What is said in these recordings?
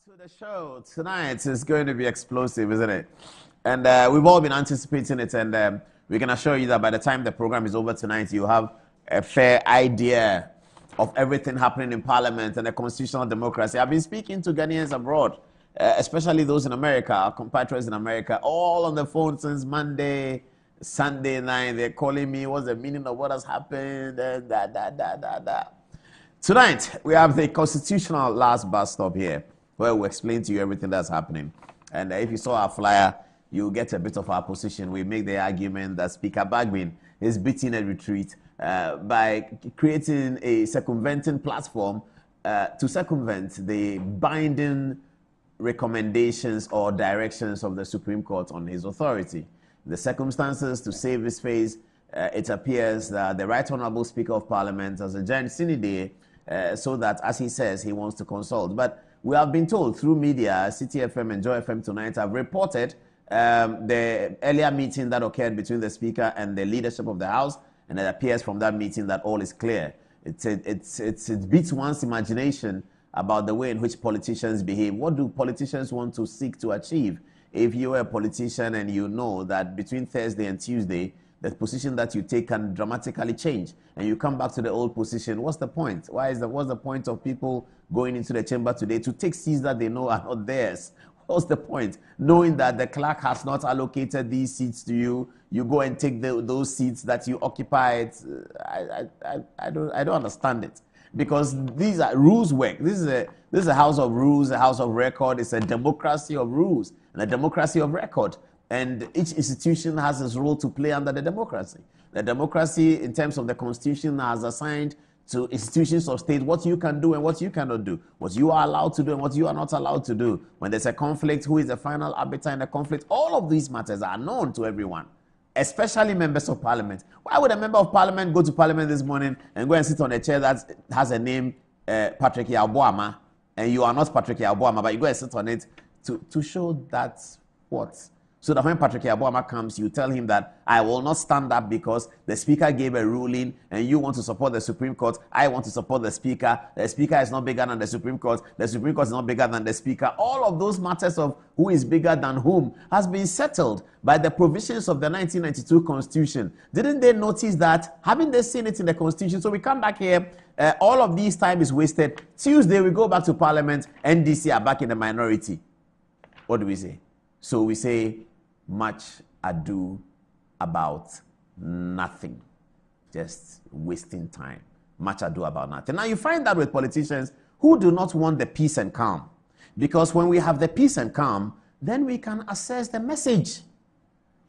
to the show. Tonight is going to be explosive, isn't it? And we've all been anticipating it, and we can assure you that by the time the program is over tonight, you have a fair idea of everything happening in Parliament and the constitutional democracy. I've been speaking to Ghanaians abroad, especially those in America, our compatriots in America, all on the phone since Monday, Sunday night. They're calling me, what's the meaning of what has happened, and that. Tonight, we have the constitutional last bus stop here, where we'll explain to you everything that's happening. And if you saw our flyer, you'll get a bit of our position. We make the argument that Speaker Bagbin is beating a retreat by creating a circumventing platform to circumvent the binding recommendations or directions of the Supreme Court on his authority. The circumstances to save his face, it appears that the Right Honourable Speaker of Parliament has adjourned Sine Die, so that, as he says, he wants to consult. But we have been told through media, City FM and Joy FM tonight have reported the earlier meeting that occurred between the Speaker and the leadership of the House, and it appears from that meeting that all is clear. It beats one's imagination about the way in which politicians behave. What do politicians want to seek to achieve? If you are a politician and you know that between Thursday and Tuesday, the position that you take can dramatically change, and you come back to the old position, what's the point? What's the point of people going into the chamber today to take seats that they know are not theirs? What's the point? Knowing that the clerk has not allocated these seats to you, you go and take those seats that you occupied. I don't understand it, because these are rules work. This is a house of rules, a house of record. It's a democracy of rules and a democracy of record. And each institution has its role to play under the democracy. The democracy, in terms of the Constitution, has assigned to institutions of state what you can do and what you cannot do, what you are allowed to do and what you are not allowed to do. When there's a conflict, who is the final arbiter in the conflict? All of these matters are known to everyone, especially members of Parliament. Why would a member of Parliament go to Parliament this morning and go and sit on a chair that has a name, Patrick Yabuama, and you are not Patrick Yabuama, but you go and sit on it to show that what? So that when Patrick Yabuama comes, you tell him that I will not stand up because the Speaker gave a ruling and you want to support the Supreme Court. I want to support the Speaker. The Speaker is not bigger than the Supreme Court. The Supreme Court is not bigger than the Speaker. All of those matters of who is bigger than whom has been settled by the provisions of the 1992 Constitution. Didn't they notice that? Haven't they seen it in the Constitution? So we come back here. All of this time is wasted. Tuesday, we go back to Parliament. NDC are back in the minority. What do we say? So we say, much ado about nothing. Just wasting time. Much ado about nothing. Now you find that with politicians who do not want the peace and calm. Because when we have the peace and calm, then we can assess the message.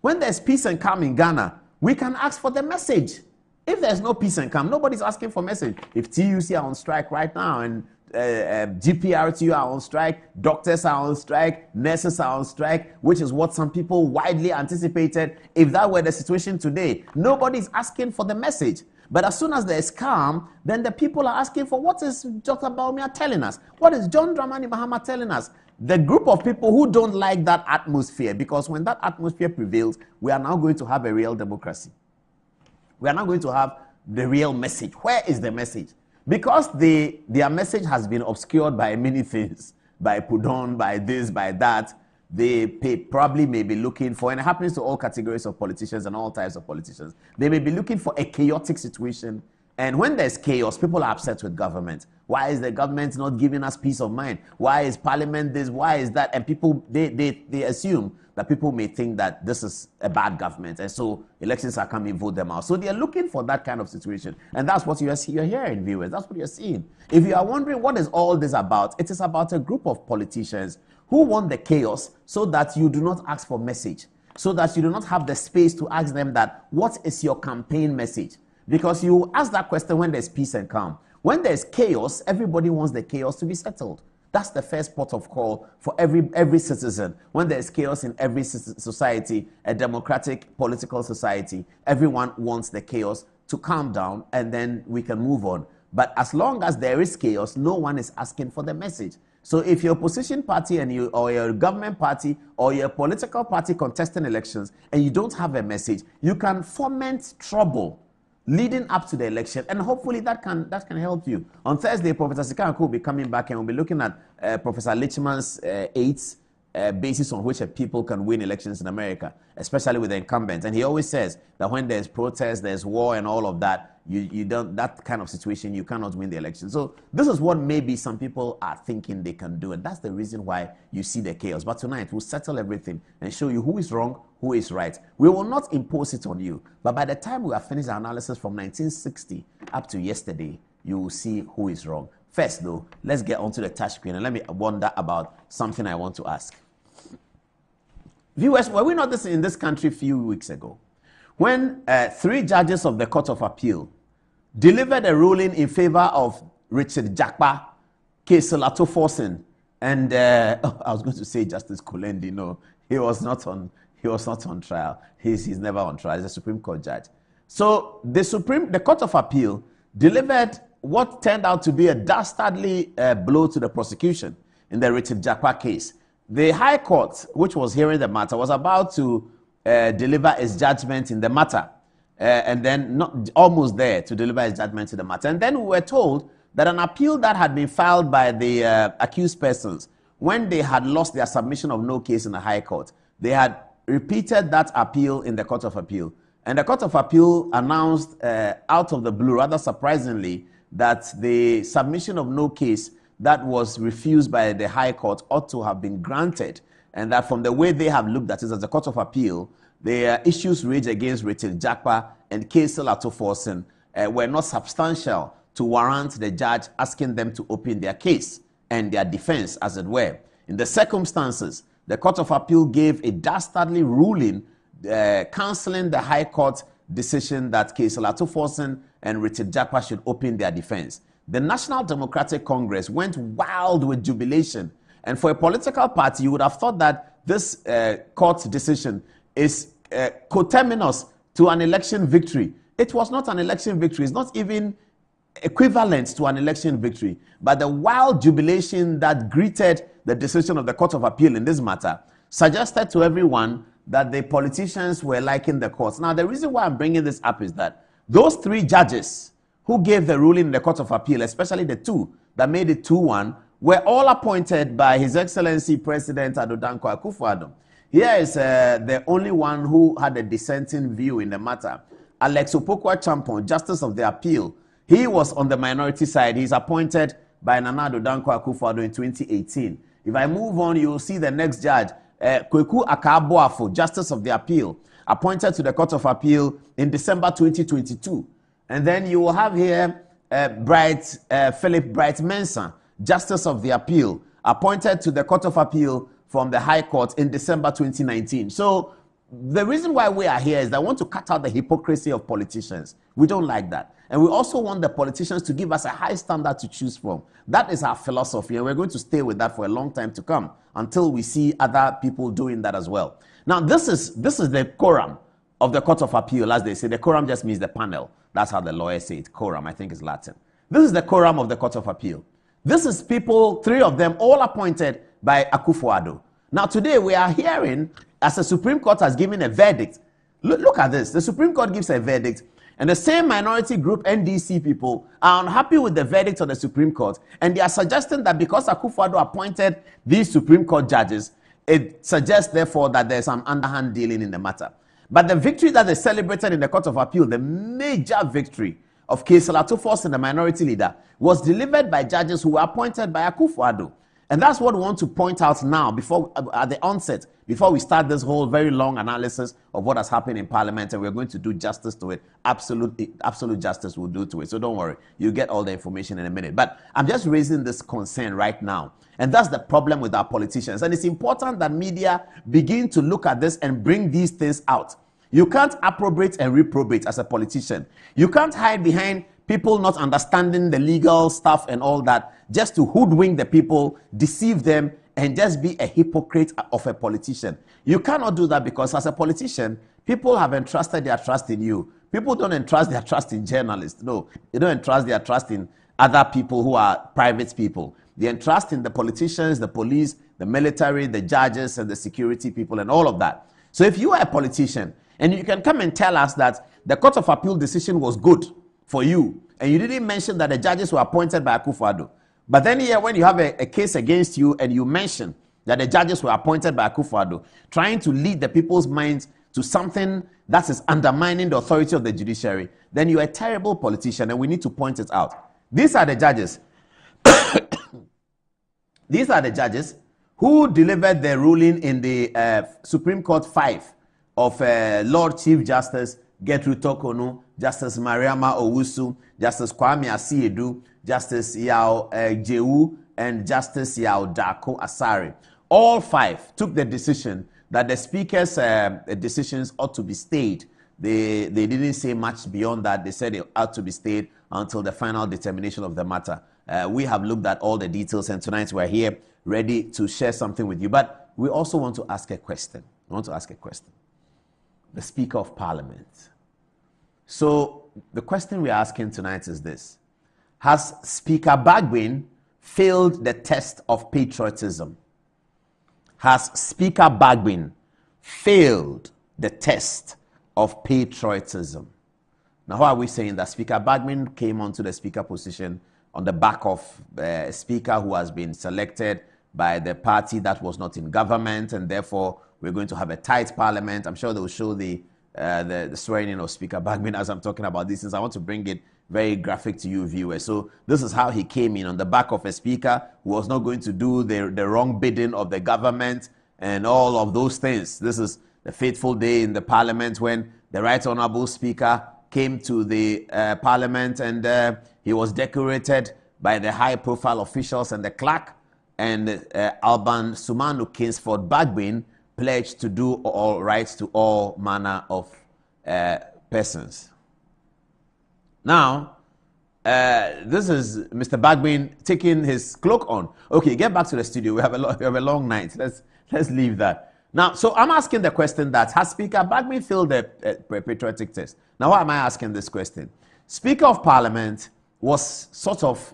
When there's peace and calm in Ghana, we can ask for the message. If there's no peace and calm, nobody's asking for message. If TUC are on strike right now and GPRTU are on strike, doctors are on strike, nurses are on strike, which is what some people widely anticipated. If that were the situation today, nobody's asking for the message. But as soon as there is calm, then the people are asking for what is Dr. Bawumia telling us? What is John Dramani Mahama telling us? The group of people who don't like that atmosphere, because when that atmosphere prevails, we are now going to have a real democracy. We are now going to have the real message. Where is the message? Because their message has been obscured by many things, by Pudon, by this, by that, they probably may be looking for, and it happens to all categories of politicians and all types of politicians, they may be looking for a chaotic situation. And when there's chaos, people are upset with government. Why is the government not giving us peace of mind? Why is Parliament this? Why is that? And people, they assume that people may think that this is a bad government. And so elections are coming, vote them out. So they're looking for that kind of situation. And that's what you're hearing, viewers. That's what you're seeing. If you are wondering what is all this about, it is about a group of politicians who want the chaos so that you do not ask for message, so that you do not have the space to ask them that, what is your campaign message? Because you ask that question when there's peace and calm. When there's chaos, everybody wants the chaos to be settled. That's the first port of call for every citizen. When there's chaos in every society, a democratic political society, everyone wants the chaos to calm down and then we can move on. But as long as there is chaos, no one is asking for the message. So if you're a opposition party and or you're a government party or you're a political party contesting elections and you don't have a message, you can foment trouble. leading up to the election, and hopefully that can help you. On Thursday, Professor Sikanko will be coming back and we'll be looking at Professor Lichman's 8 basis on which people can win elections in America, especially with the incumbents. And he always says that when there's protest, there's war and all of that, you don't, that kind of situation, you cannot win the election. So this is what maybe some people are thinking they can do, and that's the reason why you see the chaos. But tonight we'll settle everything and show you who is wrong, who is right. We will not impose it on you, but by the time we have finished our analysis from 1960 up to yesterday, you will see who is wrong. First though, let's get onto the touch screen and let me wonder about something I want to ask. Viewers, were we not in this country a few weeks ago when 3 judges of the Court of Appeal delivered a ruling in favor of Richard Jakpa, Kesela Toforsen, and I was going to say Justice Kulendi. No, he was not on trial. He's never on trial. He's a Supreme Court judge. So the Court of Appeal delivered what turned out to be a dastardly blow to the prosecution in the Richard Jakpa case. The High Court, which was hearing the matter, was about to deliver its judgment in the matter. And then not almost there to deliver his judgment to the matter. And then we were told that an appeal that had been filed by the accused persons, when they had lost their submission of no case in the High Court, they had repeated that appeal in the Court of Appeal. And the Court of Appeal announced out of the blue, rather surprisingly, that the submission of no case that was refused by the High Court ought to have been granted. And that from the way they have looked at it as the Court of Appeal, the issues raised against Richard Jakpa and Kesela Toforsen were not substantial to warrant the judge asking them to open their case and their defense, as it were. In the circumstances, the Court of Appeal gave a dastardly ruling cancelling the High Court decision that Kesela Toforsen and Richard Jakpa should open their defense. The National Democratic Congress went wild with jubilation. And for a political party, you would have thought that this court decision is coterminous to an election victory. It was not an election victory. It's not even equivalent to an election victory. But the wild jubilation that greeted the decision of the Court of Appeal in this matter suggested to everyone that the politicians were liking the courts. Now, the reason why I'm bringing this up is that those 3 judges who gave the ruling in the Court of Appeal, especially the 2 that made it 2-1, were all appointed by His Excellency President Adodankwa Akufo-Addo. Here is the only one who had a dissenting view in the matter. Alex Opoku-Acheampong, Justice of the Appeal. He was on the minority side. He's appointed by Nana Adodankwa Akufo-Addo in 2018. If I move on, you will see the next judge, Kweku Akaboafo, Justice of the Appeal, appointed to the Court of Appeal in December 2022. And then you will have here Philip Bright-Mensah, Justice of the Appeal, appointed to the Court of Appeal from the High Court in December 2019. So the reason why we are here is that I want to cut out the hypocrisy of politicians. We don't like that. And we also want the politicians to give us a high standard to choose from. That is our philosophy, and we're going to stay with that for a long time to come until we see other people doing that as well. Now, this is the quorum of the Court of Appeal, as they say. The quorum just means the panel. That's how the lawyers say it. Quorum, I think, is Latin. This is the quorum of the Court of Appeal. This is people, 3 of them, all appointed by Akufo-Addo. Now, today we are hearing, as the Supreme Court has given a verdict. Look at this. The Supreme Court gives a verdict, and the same minority group, NDC people, are unhappy with the verdict of the Supreme Court, and they are suggesting that because Akufo-Addo appointed these Supreme Court judges, it suggests, therefore, that there's some underhand dealing in the matter. But the victory that they celebrated in the Court of Appeal, the major victory of Kesela Toforsen, the minority leader, was delivered by judges who were appointed by Akufo-Addo. And that's what we want to point out now, at the onset, before we start this whole very long analysis of what has happened in Parliament, and we're going to do justice to it. Absolute justice will do to it. So don't worry, you'll get all the information in a minute. But I'm just raising this concern right now. And that's the problem with our politicians. And it's important that media begin to look at this and bring these things out. You can't appropriate and reprobate as a politician. You can't hide behind people not understanding the legal stuff and all that just to hoodwink the people, deceive them, and just be a hypocrite of a politician. You cannot do that, because as a politician, people have entrusted their trust in you. People don't entrust their trust in journalists. No, they don't entrust their trust in other people who are private people. They entrust in the politicians, the police, the military, the judges, and the security people, and all of that. So if you are a politician, and you can come and tell us that the Court of Appeal decision was good for you, and you didn't mention that the judges were appointed by Akufo-Addo. But then here, when you have a case against you and you mention that the judges were appointed by Akufo-Addo, trying to lead the people's minds to something that is undermining the authority of the judiciary, then you're a terrible politician, and we need to point it out. These are the judges. These are the judges who delivered the ruling in the Supreme Court 5 of Lord Chief Justice Gertrude Tokonu, Justice Mariama Owusu, Justice Kwame Asiedu, Justice Yao Jewu, and Justice Yao Dako Asare. All 5 took the decision that the Speaker's decisions ought to be stayed. They didn't say much beyond that. They said it ought to be stayed until the final determination of the matter. We have looked at all the details, and tonight we're here ready to share something with you. But we also want to ask a question. I want to ask a question. The Speaker of Parliament. So the question we're asking tonight is this: has Speaker Bagbin failed the test of patriotism? Has Speaker Bagbin failed the test of patriotism? Now, why are we saying that? Speaker Bagbin came onto the Speaker position on the back of a Speaker who has been selected by the party that was not in government, and therefore we're going to have a tight parliament. I'm sure they will show the swearing in of Speaker Bagbin as I'm talking about these things. I want to bring it very graphic to you viewers. So this is how he came in, on the back of a Speaker who was not going to do the wrong bidding of the government and all of those things. This is the fateful day in the Parliament when the Right Honourable Speaker came to the Parliament, and he was decorated by the high-profile officials and the clerk, and Alban Sumanu Kingsford Bagbin pledged to do all rights to all manner of persons. Now, this is Mr. Bagbin taking his cloak on. Okay, get back to the studio. We have a long night. Let's leave that. Now, so I'm asking the question that, has Speaker Bagbin failed the patriotic test? Now, why am I asking this question? Speaker of Parliament was sort of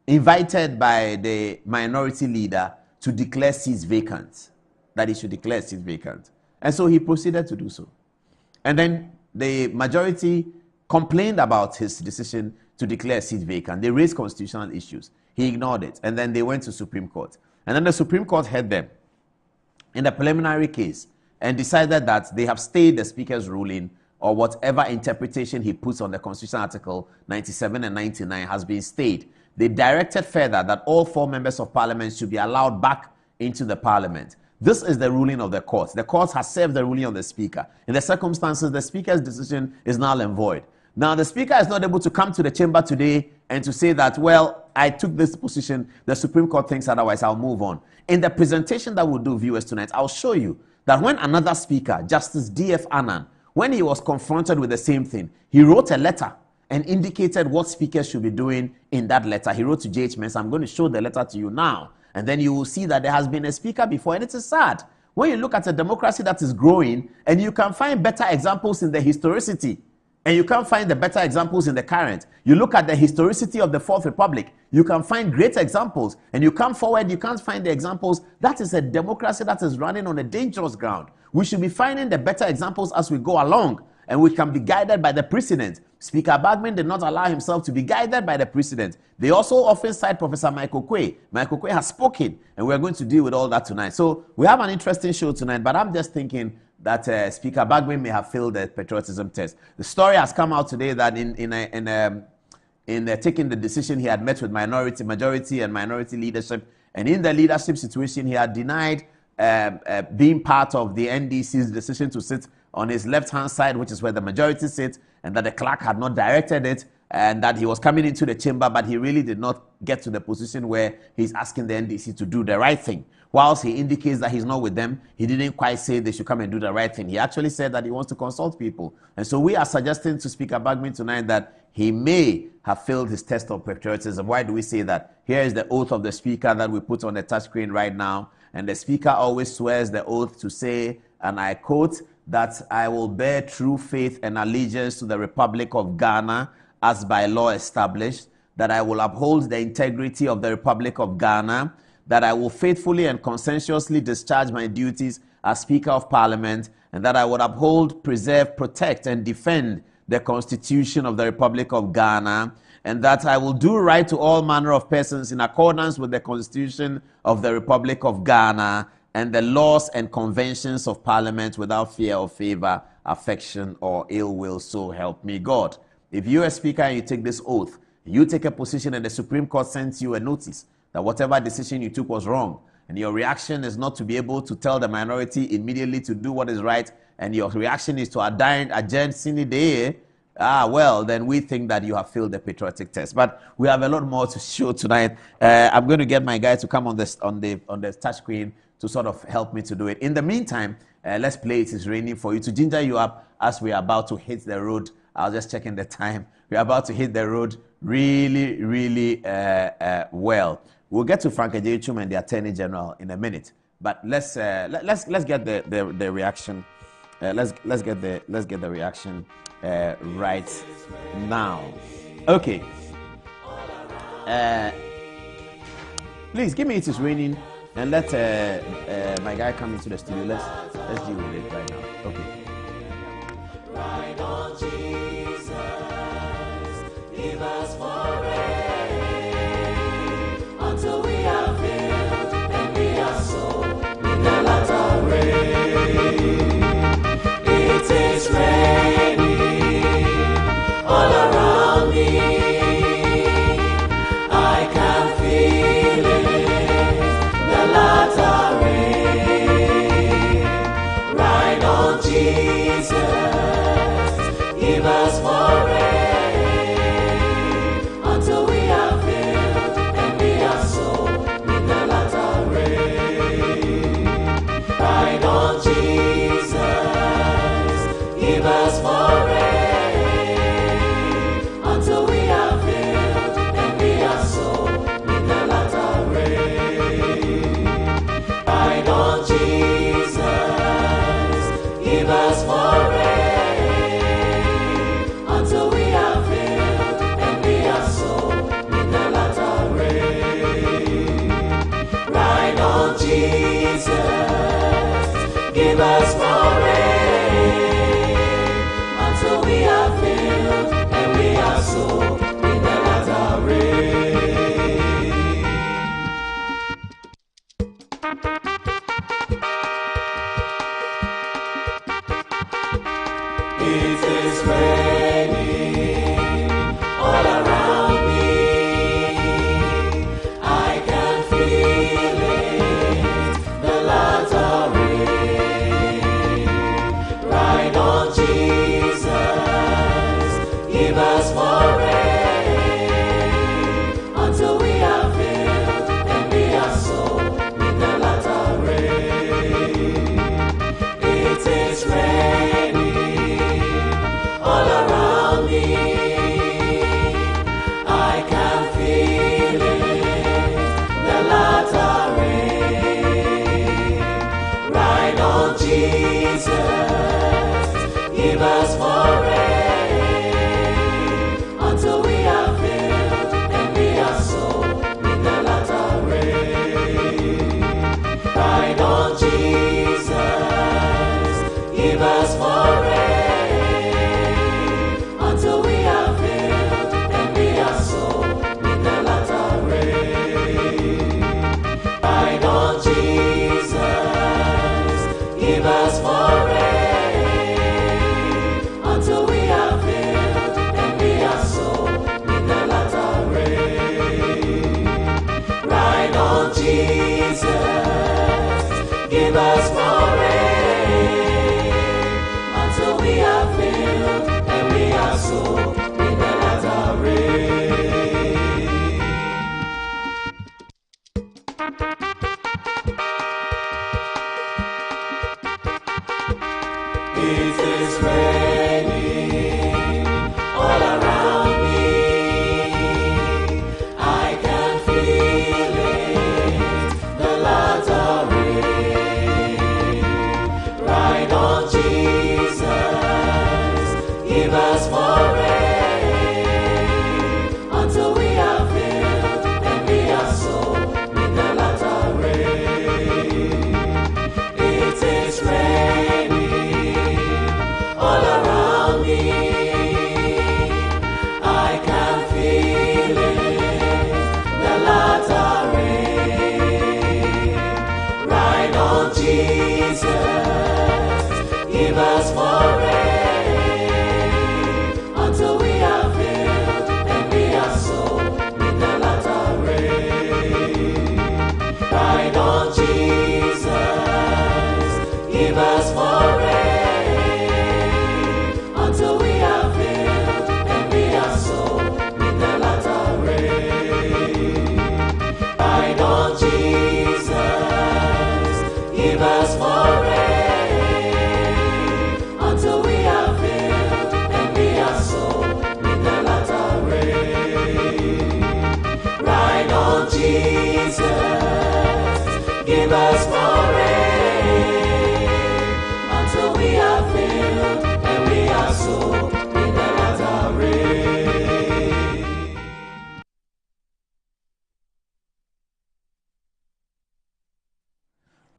invited by the minority leader to declare seats vacant, that he should declare seats vacant. And so he proceeded to do so. And then the majority complained about his decision to declare seats vacant. They raised constitutional issues. He ignored it. And then they went to Supreme Court. And then the Supreme Court heard them in the preliminary case and decided that they have stayed the Speaker's ruling, or whatever interpretation he puts on the Constitution Article 97 and 99 has been stayed. They directed further that all 4 members of Parliament should be allowed back into the Parliament. This is the ruling of the court. The court has served the ruling of the Speaker. In the circumstances, the Speaker's decision is null and void. Now, the Speaker is not able to come to the chamber today and to say that, well, I took this position, the Supreme Court thinks otherwise, I'll move on. In the presentation that we'll do, viewers, tonight, I'll show you that when another Speaker, Justice D.F. Annan, when he was confronted with the same thing, he wrote a letter and indicated what speakers should be doing in that letter. He wrote to J.H. Mensah. I'm going to show the letter to you now. And then you will see that there has been a speaker before, and it is sad. When you look at a democracy that is growing, and you can find better examples in the historicity, and you can't find the better examples in the current. You look at the historicity of the Fourth Republic, you can find great examples, and you come forward, you can't find the examples. That is a democracy that is running on a dangerous ground. We should be finding the better examples as we go along, and we can be guided by the precedent. Speaker Bagbin did not allow himself to be guided by the precedent. They also often cite Professor Michael Quay. Michael Quay has spoken, and we're going to deal with all that tonight. So we have an interesting show tonight, but I'm just thinking that Speaker Bagbin may have failed the patriotism test. The story has come out today that in taking the decision, he had met with majority and minority leadership, and in the leadership situation, he had denied being part of the NDC's decision to sit on his left-hand side, which is where the majority sits, and that the clerk had not directed it, and that he was coming into the chamber, but he really did not get to the position where he's asking the NDC to do the right thing. Whilst he indicates that he's not with them, he didn't quite say they should come and do the right thing. He actually said that he wants to consult people. And so we are suggesting to Speaker Bagbin tonight that he may have failed his test of patriotism. Why do we say that? Here is the oath of the Speaker that we put on the touchscreen right now. And the Speaker always swears the oath to say, and I quote, that I will bear true faith and allegiance to the Republic of Ghana as by law established, that I will uphold the integrity of the Republic of Ghana, that I will faithfully and conscientiously discharge my duties as Speaker of Parliament, and that I would uphold, preserve, protect, and defend the Constitution of the Republic of Ghana, and that I will do right to all manner of persons in accordance with the Constitution of the Republic of Ghana and the laws and conventions of Parliament without fear or favor, affection, or ill will, so help me God. If you're a speaker and you take this oath, you take a position and the Supreme Court sends you a notice that whatever decision you took was wrong, and your reaction is not to be able to tell the minority immediately to do what is right, and your reaction is to adjourn sine die, well, then we think that you have failed the patriotic test. But we have a lot more to show tonight. I'm going to get my guy to come on the touch screen to sort of help me to do it. In the meantime, let's play It Is Raining for you to ginger you up as we are about to hit the road. I was just checking the time. We're about to hit the road really, really well. We'll get to Frank Ejechum and the Attorney General in a minute. But let's get the reaction. Let's get the reaction right now. Okay. Please give me It Is Raining and let my guy come into the studio. Let's deal with it right now. Okay. Right on, Jesus, give us more rain until we are filled and we are so in the latter rain. It is raining all around me. I can feel it, the latter rain. Right on, Jesus.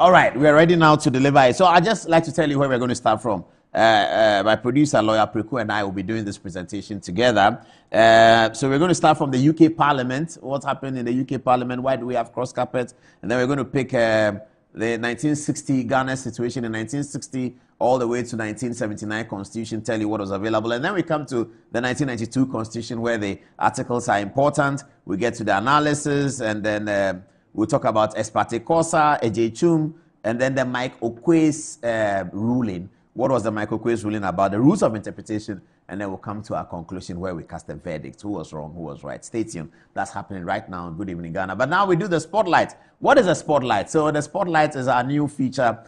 All right, we are ready now to deliver it. So I just like to tell you where we're going to start from. My producer, Lawyer Preku, and I will be doing this presentation together. So we're going to start from the UK Parliament. What happened in the UK Parliament? Why do we have cross carpet? And then we're going to pick the 1960 Ghana situation in 1960 all the way to 1979 Constitution, tell you what was available. And then we come to the 1992 Constitution where the articles are important. We get to the analysis, and then we'll talk about ex parte Corsa, Ejechum, and then the Mike Okwe's ruling. What was the Mike Okwe's ruling about? The rules of interpretation, and then we'll come to our conclusion where we cast a verdict. Who was wrong, who was right? Stay tuned. That's happening right now. Good evening, Ghana. But now we do the spotlight. What is a spotlight? So the spotlight is our new feature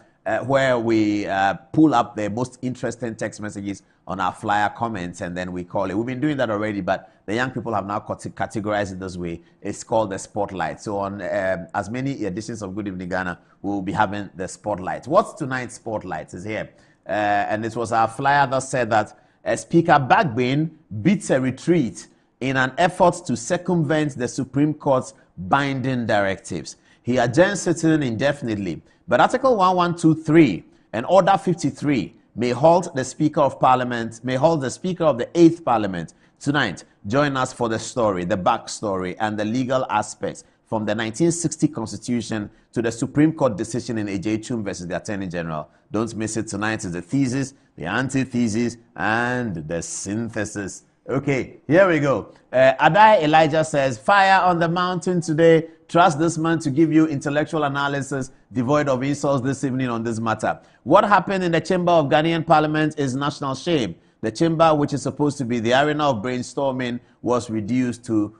where we pull up the most interesting text messages on our flyer comments, and then we call it. We've been doing that already, but the young people have now categorized it this way. It's called the spotlight. So on as many editions of Good Evening Ghana, we'll be having the spotlight. What's tonight's spotlight is here. And it was our flyer that said that Speaker Bagbin beats a retreat in an effort to circumvent the Supreme Court's binding directives. He adjourns sitting indefinitely. But Article 1123 and Order 53 may halt the Speaker of Parliament, may halt the Speaker of the 8th Parliament tonight. Join us for the story, the backstory, and the legal aspects from the 1960 Constitution to the Supreme Court decision in Ejechum versus the Attorney General. Don't miss it. Tonight is the thesis, the antithesis, and the synthesis. Okay, here we go. Adai Elijah says, fire on the mountain today. Trust this man to give you intellectual analysis devoid of insults this evening on this matter. What happened in the chamber of Ghanaian Parliament is national shame. The chamber, which is supposed to be the arena of brainstorming, was reduced to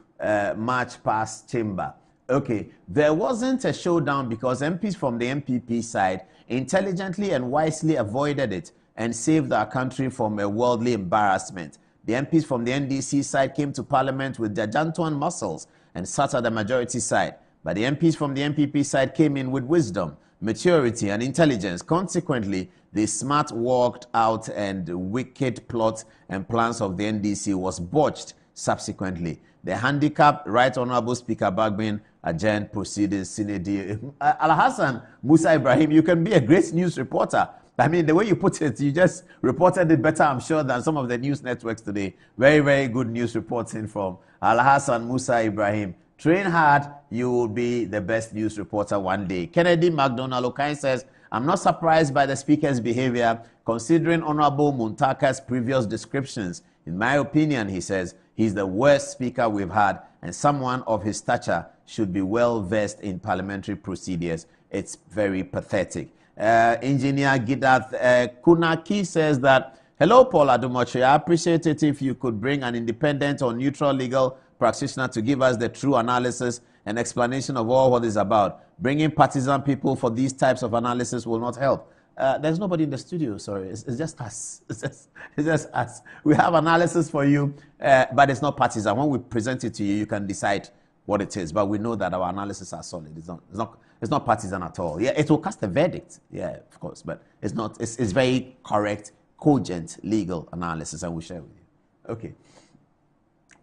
march past chamber. Okay, there wasn't a showdown because MPs from the MPP side intelligently and wisely avoided it and saved our country from a worldly embarrassment. The MPs from the NDC side came to Parliament with gargantuan muscles and sat at the majority side. But the MPs from the MPP side came in with wisdom, maturity, and intelligence. Consequently, the smart walked out, and the wicked plots and plans of the NDC was botched subsequently. The handicap, Right Honorable Speaker Bagbin, adjourned proceedings sine die. Al-Hassan Musa Ibrahim, you can be a great news reporter. I mean, the way you put it, you just reported it better, I'm sure, than some of the news networks today. Very, very good news reporting from Al-Hassan Musa Ibrahim. Train hard, you will be the best news reporter one day. Kennedy McDonald Okai says, I'm not surprised by the speaker's behavior, considering Honorable Muntaka's previous descriptions. In my opinion, he says, he's the worst speaker we've had, and someone of his stature should be well versed in parliamentary procedures. It's very pathetic. Engineer Gidath Kunaki says that, hello, Paul Adumoche. I appreciate it if you could bring an independent or neutral legal practitioner to give us the true analysis and explanation of all what is about. Bringing partisan people for these types of analysis will not help. There's nobody in the studio, sorry. It's just us. It's just us. We have analysis for you, but it's not partisan. When we present it to you, you can decide what it is. But we know that our analysis are solid. It's not partisan at all. Yeah, it will cast a verdict. Yeah, of course. But it's not. It's very correct, cogent legal analysis, and we'll share with you. Okay.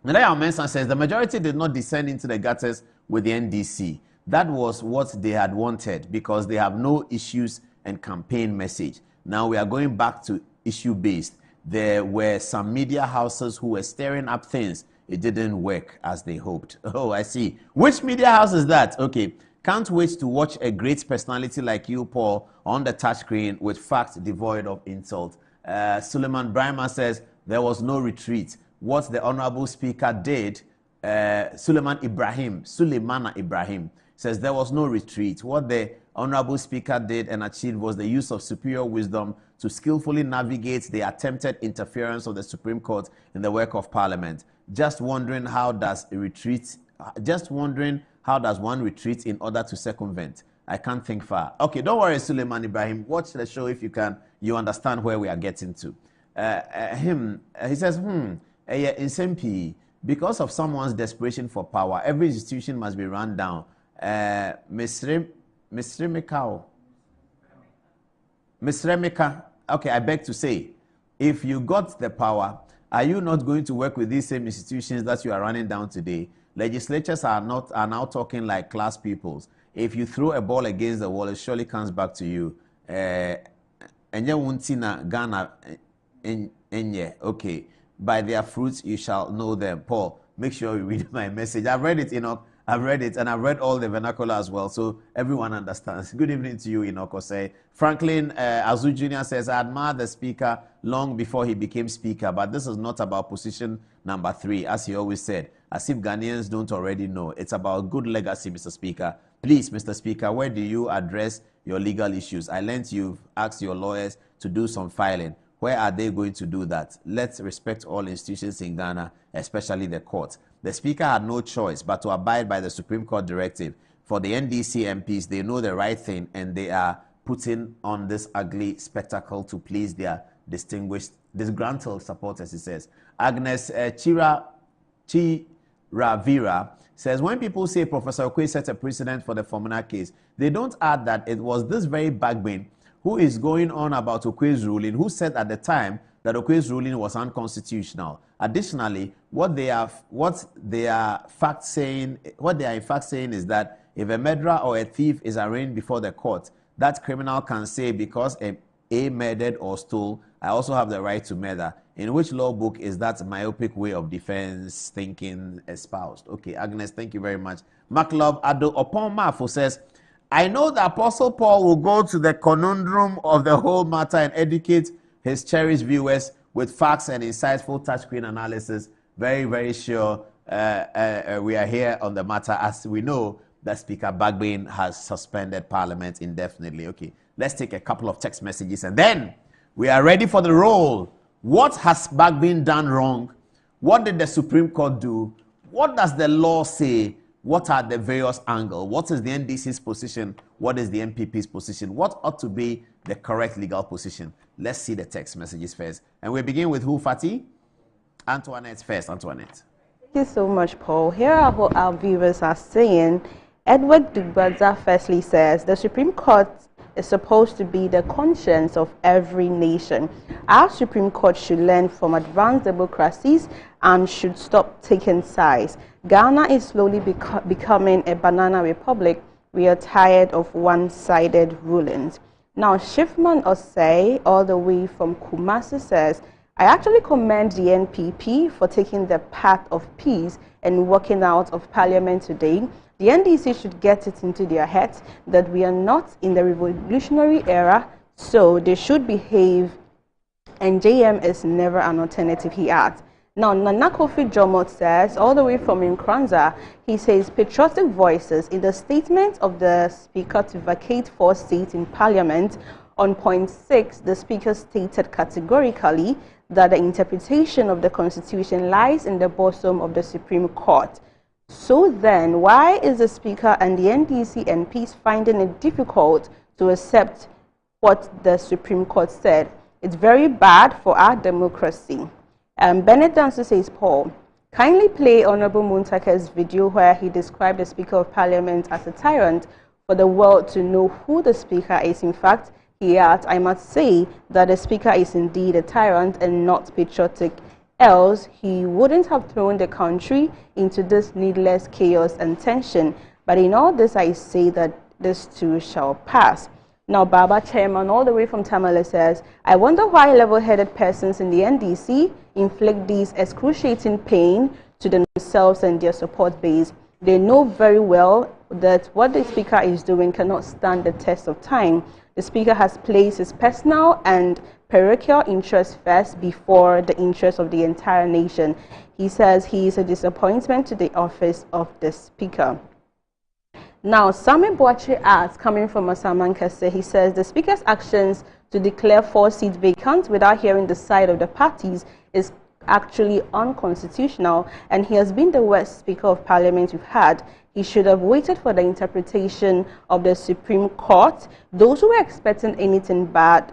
Nidaya Mensah says the majority did not descend into the gutters with the NDC. That was what they had wanted because they have no issues and campaign message. Now we are going back to issue-based. There were some media houses who were stirring up things. It didn't work as they hoped. Oh, I see. Which media house is that? Okay. Can't wait to watch a great personality like you, Paul, on the touchscreen with facts devoid of insult. Suleiman Brahma says there was no retreat. What the Honorable Speaker did, Suleimana Ibrahim says there was no retreat. What the Honorable Speaker did and achieved was the use of superior wisdom to skillfully navigate the attempted interference of the Supreme Court in the work of Parliament. Just wondering how does one retreat in order to circumvent? I can't think far. Okay, don't worry, Suleiman Ibrahim. Watch the show if you can. You understand where we are getting to. He says, in SMP, because of someone's desperation for power, every institution must be run down. Mr. Remeka, okay, I beg to say, if you got the power, are you not going to work with these same institutions that you are running down today? Legislatures are now talking like class peoples. If you throw a ball against the wall, it surely comes back to you. Ghana, okay. By their fruits you shall know them. Paul, make sure you read my message. I've read it, Enoch. I've read it, and I've read all the vernacular as well, so everyone understands. Good evening to you, Enoch Osei. Franklin Azu Jr. says, I admire the speaker long before he became speaker, but this is not about position number 3, as he always said, as if Ghanaians don't already know. It's about good legacy, Mr. Speaker. Please, Mr. Speaker, where do you address your legal issues? I learned you've asked your lawyers to do some filing. Where are they going to do that? Let's respect all institutions in Ghana, especially the court. The Speaker had no choice but to abide by the Supreme Court directive. For the NDC MPs, they know the right thing, and they are putting on this ugly spectacle to please their disgruntled supporters, he says. Agnes Chiravira says, when people say Professor Okwei set a precedent for the Formula case, they don't add that it was this very Bagbin who is going on about Okwei's ruling, who said at the time that Okwei's ruling was unconstitutional. Additionally, what they are in fact saying is that if a murderer or a thief is arraigned before the court, that criminal can say, because A murdered or stole, I also have the right to murder. In which law book is that myopic way of defense thinking espoused? Okay, Agnes, thank you very much. Maclove Ado Opon Mafo says, I know the Apostle Paul will go to the conundrum of the whole matter and educate his cherished viewers with facts and insightful touchscreen analysis. Very, very sure we are here on the matter, as we know that Speaker Bagbin has suspended Parliament indefinitely. Okay, let's take a couple of text messages and then we are ready for the roll. What has Bagbin done wrong? What did the Supreme Court do? What does the law say? What are the various angles? What is the NDC's position? What is the MPP's position? What ought to be the correct legal position? Let's see the text messages first. And we begin with who, Fatih? Antoinette first. Antoinette. Thank you so much, Paul. Here are what our viewers are saying. Edward Dugbaza firstly says, the Supreme Court is supposed to be the conscience of every nation. Our Supreme Court should learn from advanced democracies and should stop taking sides. Ghana is slowly becoming a banana republic. We are tired of one-sided rulings. Now, Shifman Osei, all the way from Kumasi, says, I actually commend the NPP for taking the path of peace and walking out of Parliament today. The NDC should get it into their heads that we are not in the revolutionary era, so they should behave, and JM is never an alternative, he adds. Now, Nana Kofi Jomot says, all the way from Nkranza, he says, patriotic voices in the statement of the Speaker to vacate 4 seats in Parliament. On point 6, the Speaker stated categorically that the interpretation of the Constitution lies in the bosom of the Supreme Court. So then, why is the Speaker and the NDC MPs finding it difficult to accept what the Supreme Court said? It's very bad for our democracy. Bennett Dancer says, Paul, kindly play Honorable Muntaker's video where he described the Speaker of Parliament as a tyrant for the world to know who the Speaker is. In fact, he adds, I must say that the Speaker is indeed a tyrant and not patriotic. Else, he wouldn't have thrown the country into this needless chaos and tension. But in all this, I say that this too shall pass. Now, Baba Chairman, all the way from Tamale, says, I wonder why level-headed persons in the NDC inflict these excruciating pain to themselves and their support base. They know very well that what the Speaker is doing cannot stand the test of time. The Speaker has placed his personal and parochial interests first before the interests of the entire nation. He says he is a disappointment to the office of the Speaker. Now, Sami Boache adds, coming from Asamankase, he says the Speaker's actions to declare 4 seats vacant without hearing the side of the parties is actually unconstitutional, and he has been the worst Speaker of Parliament we've had. He should have waited for the interpretation of the Supreme Court. Those who were expecting anything bad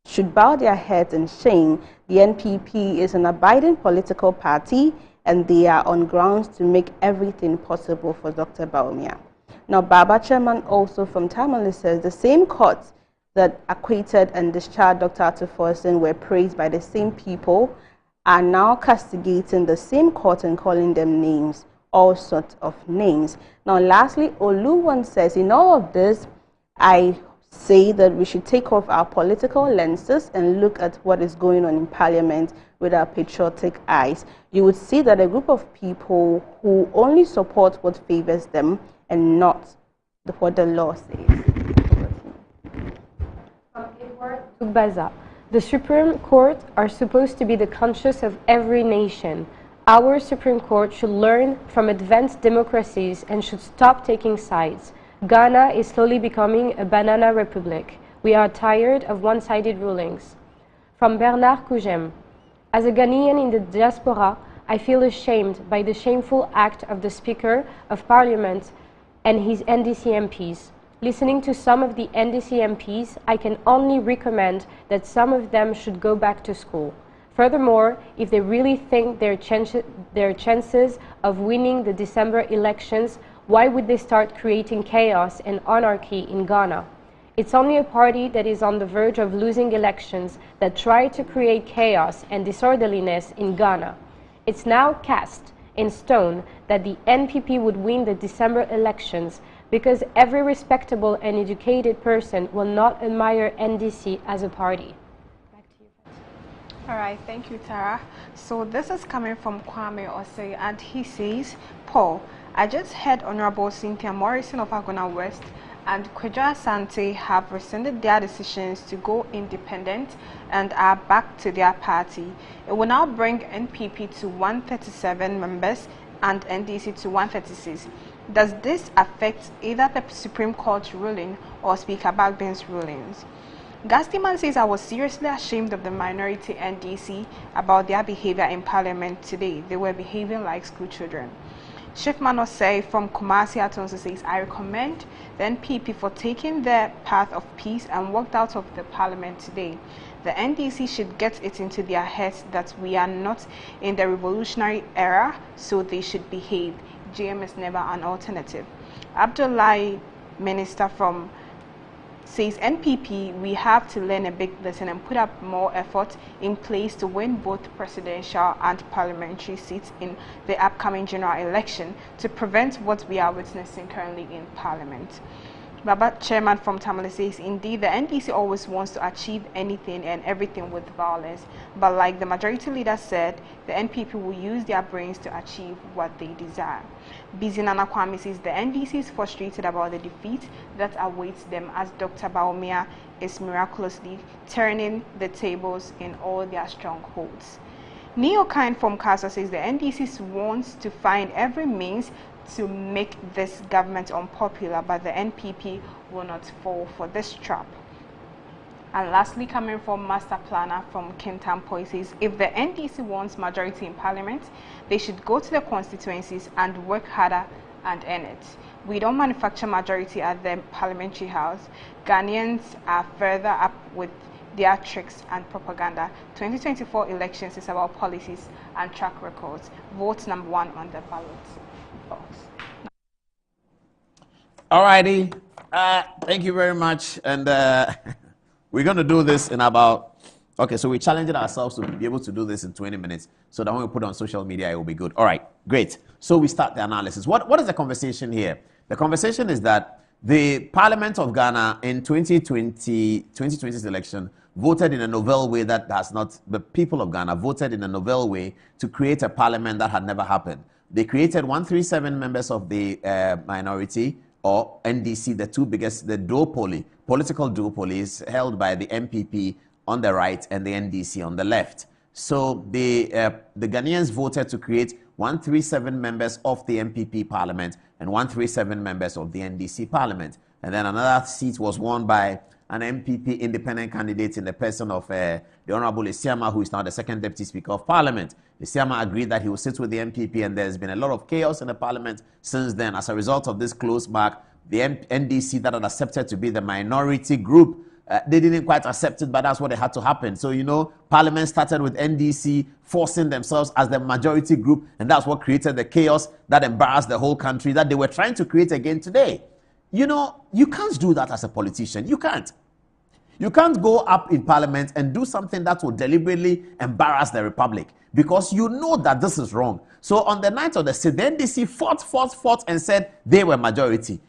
should bow their heads in shame. The NPP is an abiding political party, and they are on grounds to make everything possible for Dr. Baumia. Now, Baba Chairman, also from Tamale, says the same courts that acquitted and discharged Dr. Atuforsen were praised by the same people are now castigating the same court and calling them names. all sorts of names. Now, lastly, Oluwan says, in all of this, I say that we should take off our political lenses and look at what is going on in Parliament with our patriotic eyes. You would see that a group of people who only support what favors them and not what the law says. The Supreme Court are supposed to be the conscience of every nation. Our Supreme Court should learn from advanced democracies and should stop taking sides. Ghana is slowly becoming a banana republic. We are tired of one-sided rulings. From Bernard Kujem. As a Ghanaian in the diaspora, I feel ashamed by the shameful act of the Speaker of Parliament and his NDC MPs. Listening to some of the NDC MPs, I can only recommend that some of them should go back to school. Furthermore, if they really think their chances of winning the December elections, why would they start creating chaos and anarchy in Ghana? It's only a party that is on the verge of losing elections that try to create chaos and disorderliness in Ghana. It's now cast in stone that the NPP would win the December elections because every respectable and educated person will not admire NDC as a party. All right, thank you, Tara. So this is coming from Kwame Osei, and he says, Paul, I just heard Honorable Cynthia Morrison of Agona West and Kweja Asante have rescinded their decisions to go independent and are back to their party. It will now bring NPP to 137 members and NDC to 136. Does this affect either the Supreme Court ruling or Speaker Bagben's rulings? Gastiman says, I was seriously ashamed of the minority NDC about their behavior in Parliament today. They were behaving like school children. Shifman Osei from Kumasi Atonso says, I recommend the NPP for taking their path of peace and walked out of the Parliament today. The NDC should get it into their heads that we are not in the revolutionary era, so they should behave. JM is never an alternative. Abdullahi Minister from says NPP, we have to learn a big lesson and put up more effort in place to win both presidential and parliamentary seats in the upcoming general election to prevent what we are witnessing currently in Parliament. Baba Chairman from Tamale says, indeed, the NDC always wants to achieve anything and everything with violence, but like the majority leader said, the NPP will use their brains to achieve what they desire. Bizinana Kwame says the NDC is frustrated about the defeat that awaits them as Dr. Baumia is miraculously turning the tables in all their strongholds. Neokind from Casa says the NDC wants to find every means to make this government unpopular, but the NPP will not fall for this trap. And lastly, coming from Master Planner from Kintampo, says if the NDC wants majority in Parliament, they should go to the constituencies and work harder and earn it. We don't manufacture majority at the Parliamentary House. Ghanaians are further up with their tricks and propaganda. 2024 elections is about policies and track records. Vote number 1 on the ballot box. All righty. Thank you very much. And we're going to do this in about, okay, so we challenged ourselves to be able to do this in 20 minutes so that when we put it on social media, it will be good. All right, great. So we start the analysis. What is the conversation here? The conversation is that the Parliament of Ghana in 2020's election voted in a novel way that has not, the people of Ghana voted in a novel way to create a parliament that had never happened. They created 137 members of the minority, or NDC, the two biggest, the duopoly, political duopoly is held by the MPP on the right and the NDC on the left. So the Ghanaians voted to create 137 members of the MPP parliament and 137 members of the NDC parliament. And then another seat was won by an MPP independent candidate in the person of the Honorable Isiama, who is now the second deputy speaker of parliament. Isiama agreed that he will sit with the MPP, and there's been a lot of chaos in the parliament since then. As a result of this close mark, the NDC that had accepted to be the minority group, they didn't quite accept it, but that's what had to happen. So, you know, parliament started with NDC forcing themselves as the majority group, and that's what created the chaos that embarrassed the whole country that they were trying to create again today. You know, you can't do that as a politician. You can't. You can't go up in parliament and do something that will deliberately embarrass the republic because you know that this is wrong. So on the night of the sit, the NDC fought and said they were majority.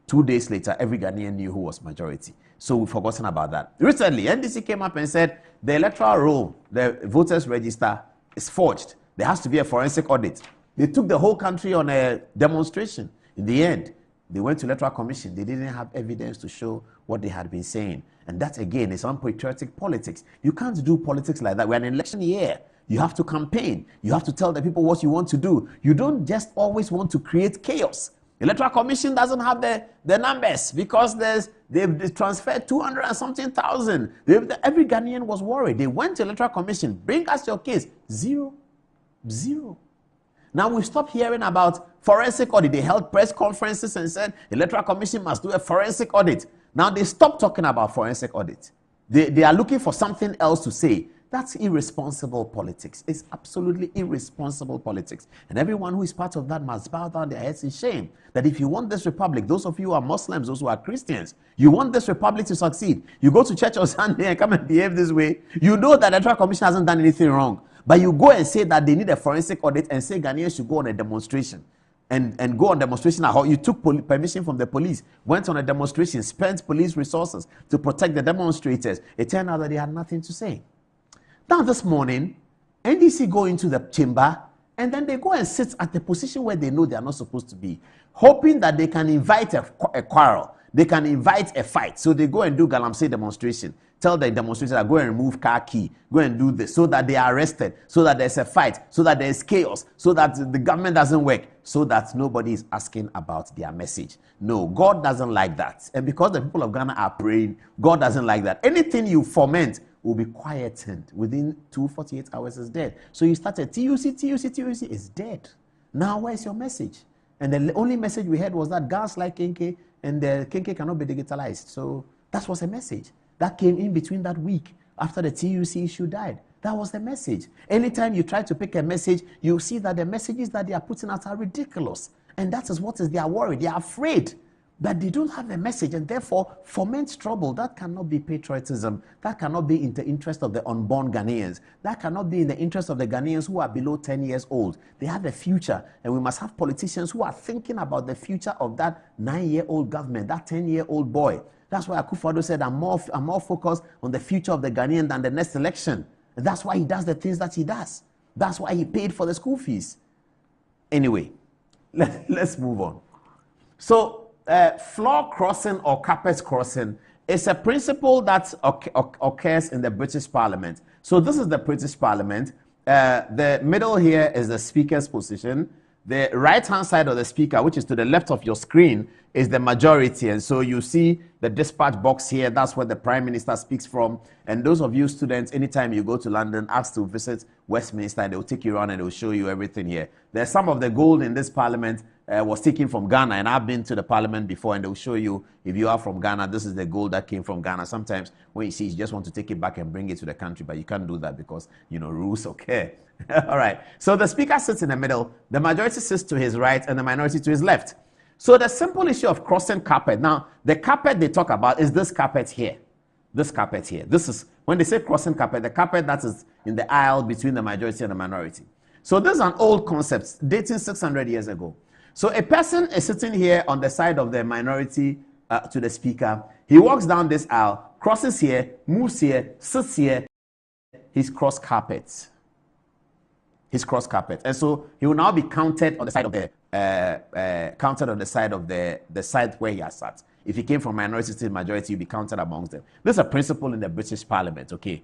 2 days later, every Ghanaian knew who was majority. So we've forgotten about that. Recently, NDC came up and said the electoral roll, the voters register, is forged. There has to be a forensic audit. They took the whole country on a demonstration. In the end, they went to electoral commission. They didn't have evidence to show what they had been saying. And that, again, is unpatriotic politics. You can't do politics like that. We're in an election year. You have to campaign. You have to tell the people what you want to do. You don't just always want to create chaos. Electoral Commission doesn't have the numbers because they've transferred 200 and something thousand. Every Ghanaian was worried. They went to Electoral Commission. Bring us your case. Zero. Now we stopped hearing about forensic audit. They held press conferences and said Electoral Commission must do a forensic audit. Now they stopped talking about forensic audit. They are looking for something else to say. That's irresponsible politics. It's absolutely irresponsible politics. And everyone who is part of that must bow down their heads in shame. That if you want this republic, those of you who are Muslims, those who are Christians, you want this republic to succeed. You go to church on Sunday and come and behave this way. You know that the Electoral Commission hasn't done anything wrong. But you go and say that they need a forensic audit and say Ghanaians should go on a demonstration. And go on demonstration at how you took permission from the police, went on a demonstration, spent police resources to protect the demonstrators. It turned out that they had nothing to say. Now this morning, NDC go into the chamber and then they go and sit at the position where they know they are not supposed to be, hoping that they can invite a quarrel. They can invite a fight. So they go and do galamsey demonstration. Tell the demonstrators that go and remove car key, go and do this, so that they are arrested, so that there's a fight, so that there's chaos, so that the government doesn't work, so that nobody is asking about their message. No, God doesn't like that. And because the people of Ghana are praying, God doesn't like that. Anything you foment will be quietened. Within 48 hours is dead. So you started TUC is dead. Now where's your message? And the only message we had was that gas like Kenke and the Kenke cannot be digitalized. So that was a message. That came in between that week after the TUC issue died. That was the message. Anytime you try to pick a message, you see that the messages that they are putting out are ridiculous. And that is what is their worry. They are afraid that they don't have a message and therefore foment trouble. That cannot be patriotism. That cannot be in the interest of the unborn Ghanaians. That cannot be in the interest of the Ghanaians who are below 10 years old. They have a future, and we must have politicians who are thinking about the future of that 9-year-old government, that 10-year-old boy. That's why Akufo-Addo said, I'm more focused on the future of the Ghanaian than the next election. And that's why he does the things that he does. That's why he paid for the school fees. Anyway, let's move on. So, floor crossing or carpet crossing is a principle that occurs in the British Parliament. So this is the British Parliament. The middle here is the Speaker's position. The right-hand side of the Speaker, which is to the left of your screen, is the majority. And so you see the dispatch box here. That's where the Prime Minister speaks from. And those of you students, anytime you go to London, ask to visit Westminster, and they'll take you around and they'll show you everything here. There's some of the gold in this Parliament was taken from Ghana, and I've been to the Parliament before, and they'll show you, if you are from Ghana, this is the gold that came from Ghana. Sometimes when you see, you just want to take it back and bring it to the country, but you can't do that because, rules okay. All right. So the Speaker sits in the middle, the majority sits to his right, and the minority to his left. So the simple issue of crossing carpet. Now, the carpet they talk about is this carpet here. This carpet here. This is, when they say crossing carpet, the carpet that is in the aisle between the majority and the minority. So this is an old concept dating 600 years ago. So a person is sitting here on the side of the minority to the Speaker. He walks down this aisle, crosses here, moves here, sits here. He's cross carpet. He's cross carpet. And so he will now be counted on the side of the the side where he has sat. If he came from minority to the majority, he'll be counted amongst them. This is a principle in the British Parliament, okay?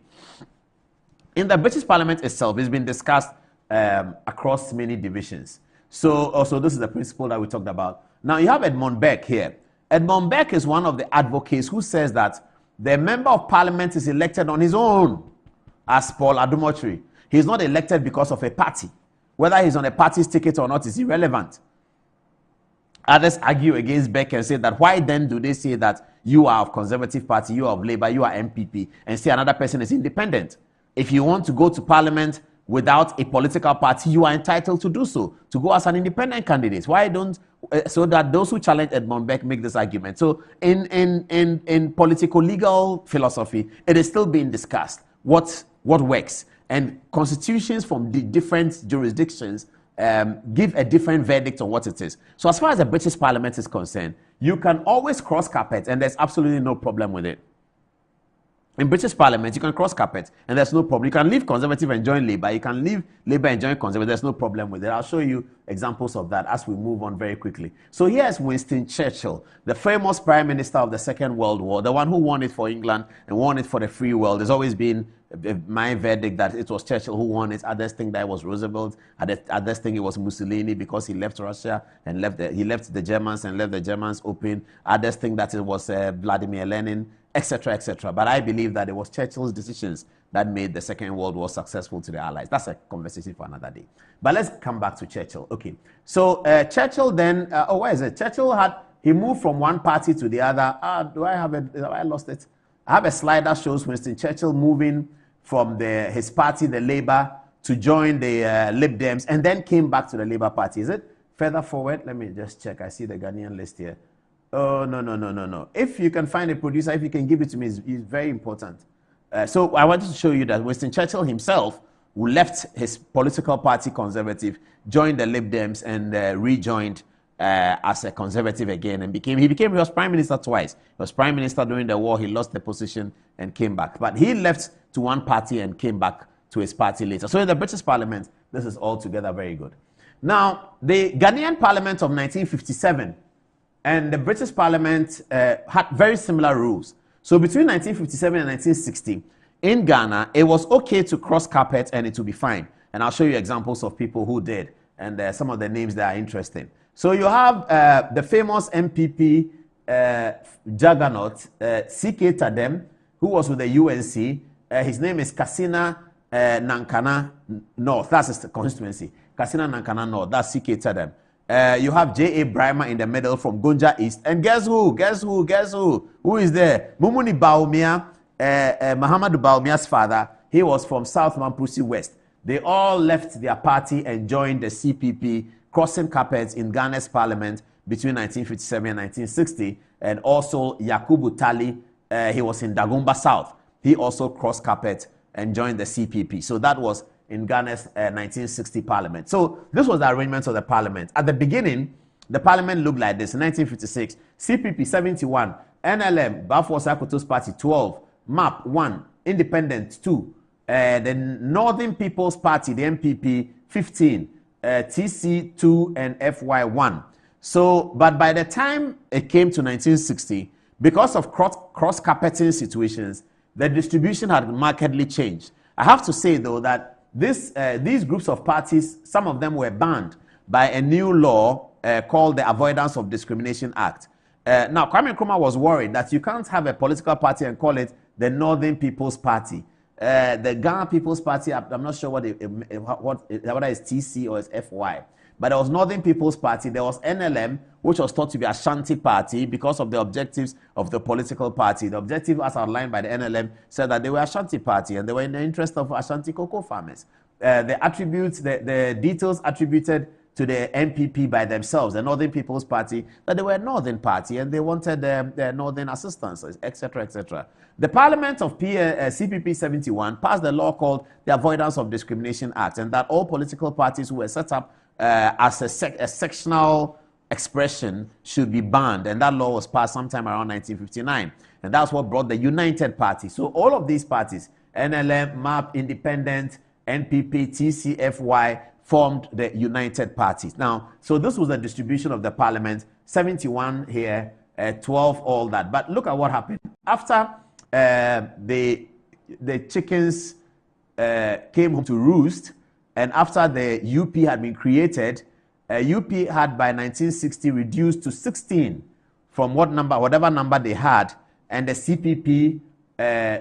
In the British Parliament itself, it's been discussed across many divisions. So also this is the principle that we talked about. Now you have Edmund Burke here. Edmund Burke is one of the advocates who says that the member of Parliament is elected on his own, as Paul Adomotri. He's not elected because of a party. Whether he's on a party's ticket or not is irrelevant. Others argue against Burke and say that why then do they say that you are of Conservative Party, you are of Labour, you are MPP, and say another person is independent? If you want to go to Parliament without a political party, you are entitled to do so, to go as an independent candidate. Why don't so that those who challenge Edmund Beck make this argument. So in political legal philosophy, it is still being discussed what works, and constitutions from the different jurisdictions give a different verdict on what it is. So as far as the British Parliament is concerned, you can always cross carpet, and there's absolutely no problem with it. In British Parliament, you can cross carpet, and there's no problem. You can leave Conservative and join Labour. You can leave Labour and join Conservative. There's no problem with it. I'll show you examples of that as we move on very quickly. So here's Winston Churchill, the famous Prime Minister of the Second World War, the one who won it for England and won it for the free world. There's always been my verdict that it was Churchill who won it. Others think that it was Roosevelt. Others think it was Mussolini because he left Russia and he left the Germans and left the Germans open. Others think that it was Vladimir Lenin, etc., etc. But I believe that it was Churchill's decisions that made the Second World War successful to the Allies. That's a conversation for another day. But let's come back to Churchill. Okay, so Churchill then, where is it? Churchill he moved from one party to the other. Have I lost it? I have a slide that shows Winston Churchill moving from his party, the Labour, to join the Lib Dems, and then came back to the Labour Party. Is it further forward? Let me just check. I see the Ghanaian list here. Oh, no. If you can find a producer, if you can give it to me, it's very important. So I wanted to show you that Winston Churchill himself, who left his political party Conservative, joined the Lib Dems and rejoined as a Conservative again, and he was Prime Minister twice. He was Prime Minister during the war. He lost the position and came back. But he left to one party and came back to his party later. So in the British Parliament, this is altogether very good. Now, the Ghanaian Parliament of 1957 and the British Parliament had very similar rules. So between 1957 and 1960, in Ghana, it was okay to cross carpet and it would be fine. And I'll show you examples of people who did and some of the names that are interesting. So you have the famous MPP juggernaut, C.K. Tadem, who was with the UNC. His name is Kasina Nankana North. That's his constituency. Kasina Nankana North. That's C.K. Tadem. You have J.A. Brimer in the middle from Gonja East. And guess who? Who is there? Mumuni Baumia, Muhammadu Baumia's father. He was from South Mampusi West. They all left their party and joined the CPP, crossing carpets in Ghana's parliament between 1957 and 1960. And also Yakubu Tali, he was in Dagomba South. He also crossed carpet and joined the CPP. So that was in Ghana's 1960 parliament. So this was the arrangement of the parliament. At the beginning, the parliament looked like this. In 1956, CPP 71, NLM, Bafo Sakoto's party 12, MAP 1, Independent 2, the Northern People's Party, the MPP 15, TC 2 and FY 1. So, but by the time it came to 1960, because of cross-carpeting situations, the distribution had markedly changed. I have to say, though, that these groups of parties, some of them were banned by a new law called the Avoidance of Discrimination Act. Now, Kwame Nkrumah was worried that you can't have a political party and call it the Northern People's Party. The Ghana People's Party, I'm not sure whether it's TC or it's FY. But there was Northern People's Party, there was NLM, which was thought to be a Ashanti party because of the objectives of the political party. The objective, as outlined by the NLM, said that they were Ashanti party and they were in the interest of Ashanti cocoa farmers. The attributes, the details attributed to the NPP by themselves, the Northern People's Party, that they were a Northern party and they wanted their Northern assistance, etc., etc. The Parliament of CPP 71 passed the law called the Avoidance of Discrimination Act, and that all political parties who were set up as a sectional expression should be banned, and that law was passed sometime around 1959, and that's what brought the United Party. So all of these parties, NLM, MAP, Independent, NPP, TCFY, formed the United Parties. Now, so this was the distribution of the parliament, 71 here, 12, all that. But look at what happened. After the chickens came home to roost, and after the UP had been created, UP had by 1960 reduced to 16 from whatever number they had, and the CPP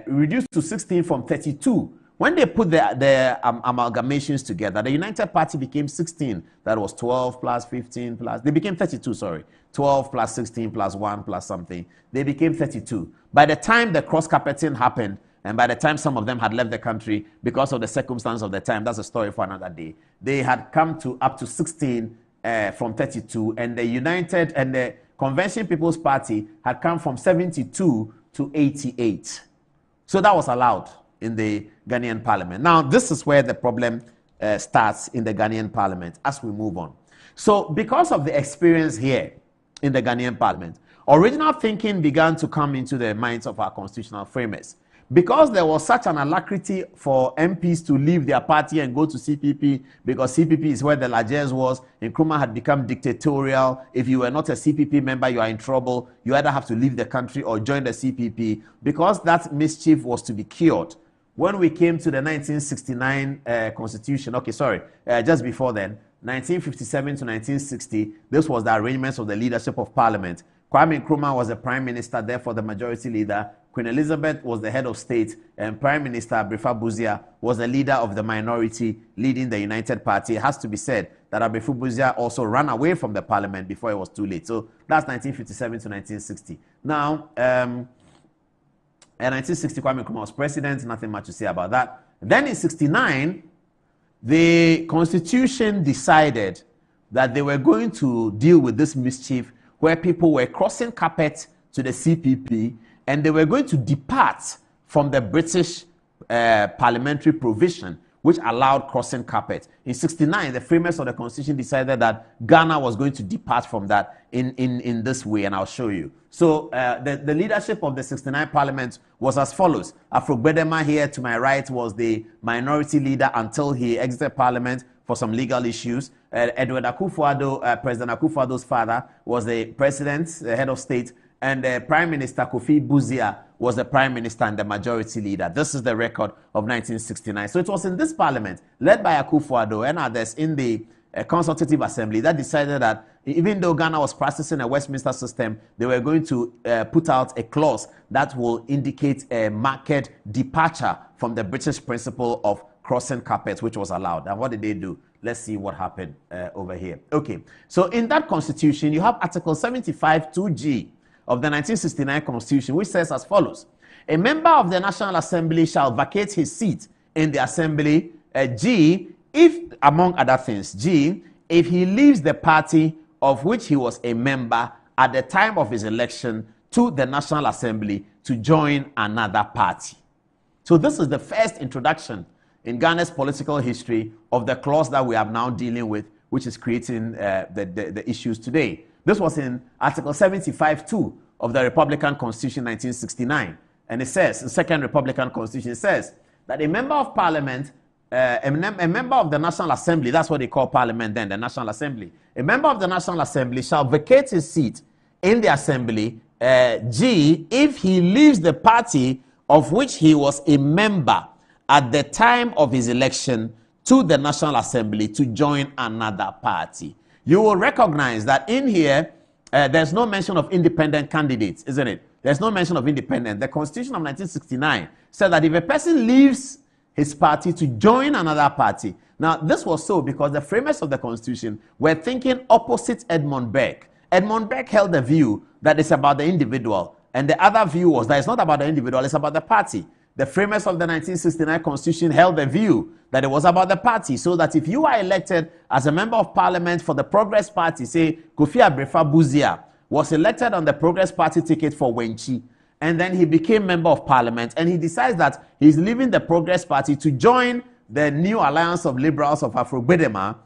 reduced to 16 from 32. When they put the amalgamations together, the United Party became 16. That was 12 plus 15 plus, they became 32, sorry. 12 plus 16 plus 1 plus something. They became 32. By the time the cross-carpeting happened, and by the time some of them had left the country because of the circumstance of the time, that's a story for another day, they had come to up to 16 from 32, and the Convention People's Party had come from 72 to 88. So that was allowed in the Ghanaian parliament. Now, this is where the problem starts in the Ghanaian parliament as we move on. So because of the experience here in the Ghanaian parliament, original thinking began to come into the minds of our constitutional framers. Because there was such an alacrity for MPs to leave their party and go to CPP, because CPP is where the largesse was, Nkrumah had become dictatorial. If you were not a CPP member, you are in trouble. You either have to leave the country or join the CPP. Because that mischief was to be cured, when we came to the 1969 constitution, just before then, 1957 to 1960, this was the arrangements of the leadership of parliament. Kwame Nkrumah was the prime minister, therefore the majority leader. Queen Elizabeth was the head of state, and Prime Minister Abrifo Busia was the leader of the minority leading the United Party. It has to be said that Abrifo Busia also ran away from the parliament before it was too late. So that's 1957 to 1960. Now, in 1960, Kwame Nkrumah was president. Nothing much to say about that. Then in 69, the constitution decided that they were going to deal with this mischief where people were crossing carpet to the CPP, and they were going to depart from the British parliamentary provision, which allowed crossing carpet. In 69, the framers of the constitution decided that Ghana was going to depart from that in this way, and I'll show you. So the leadership of the 69 parliament was as follows. Afro Gbedema here to my right was the minority leader until he exited parliament for some legal issues. Edward Akufo-Addo, President Akufo-Addo's father, was the president, the head of state, and Prime Minister Kofi Buzia was the prime minister and the majority leader. This is the record of 1969. So it was in this parliament, led by Akufo-Addo and others in the Consultative Assembly, that decided that even though Ghana was practicing a Westminster system, they were going to put out a clause that will indicate a marked departure from the British principle of crossing carpets, which was allowed. And what did they do? Let's see what happened over here. Okay, so in that constitution, you have Article 75 2G of the 1969 Constitution, which says as follows. A member of the National Assembly shall vacate his seat in the Assembly, G, if, among other things, G, if he leaves the party of which he was a member at the time of his election to the National Assembly to join another party. So this is the first introduction in Ghana's political history of the clause that we are now dealing with, which is creating the issues today. This was in Article 75(2) of the Republican Constitution 1969. And it says, the Second Republican Constitution, it says that a member of Parliament, a member of the National Assembly, that's what they call Parliament then, the National Assembly. A member of the National Assembly shall vacate his seat in the Assembly, G, if he leaves the party of which he was a member at the time of his election to the National Assembly to join another party. You will recognize that in here, there's no mention of independent candidates, isn't it? There's no mention of independent. The Constitution of 1969 said that if a person leaves his party to join another party, now this was so because the framers of the Constitution were thinking opposite Edmund Burke. Edmund Burke held the view that it's about the individual, and the other view was that it's not about the individual, it's about the party. The framers of the 1969 Constitution held the view that it was about the party, so that if you are elected as a member of Parliament for the Progress Party, say Kofi Abrifo Buzia was elected on the Progress Party ticket for Wenchi, and then he became member of Parliament, and he decides that he's leaving the Progress Party to join the New Alliance of Liberals of Afro Gbedema.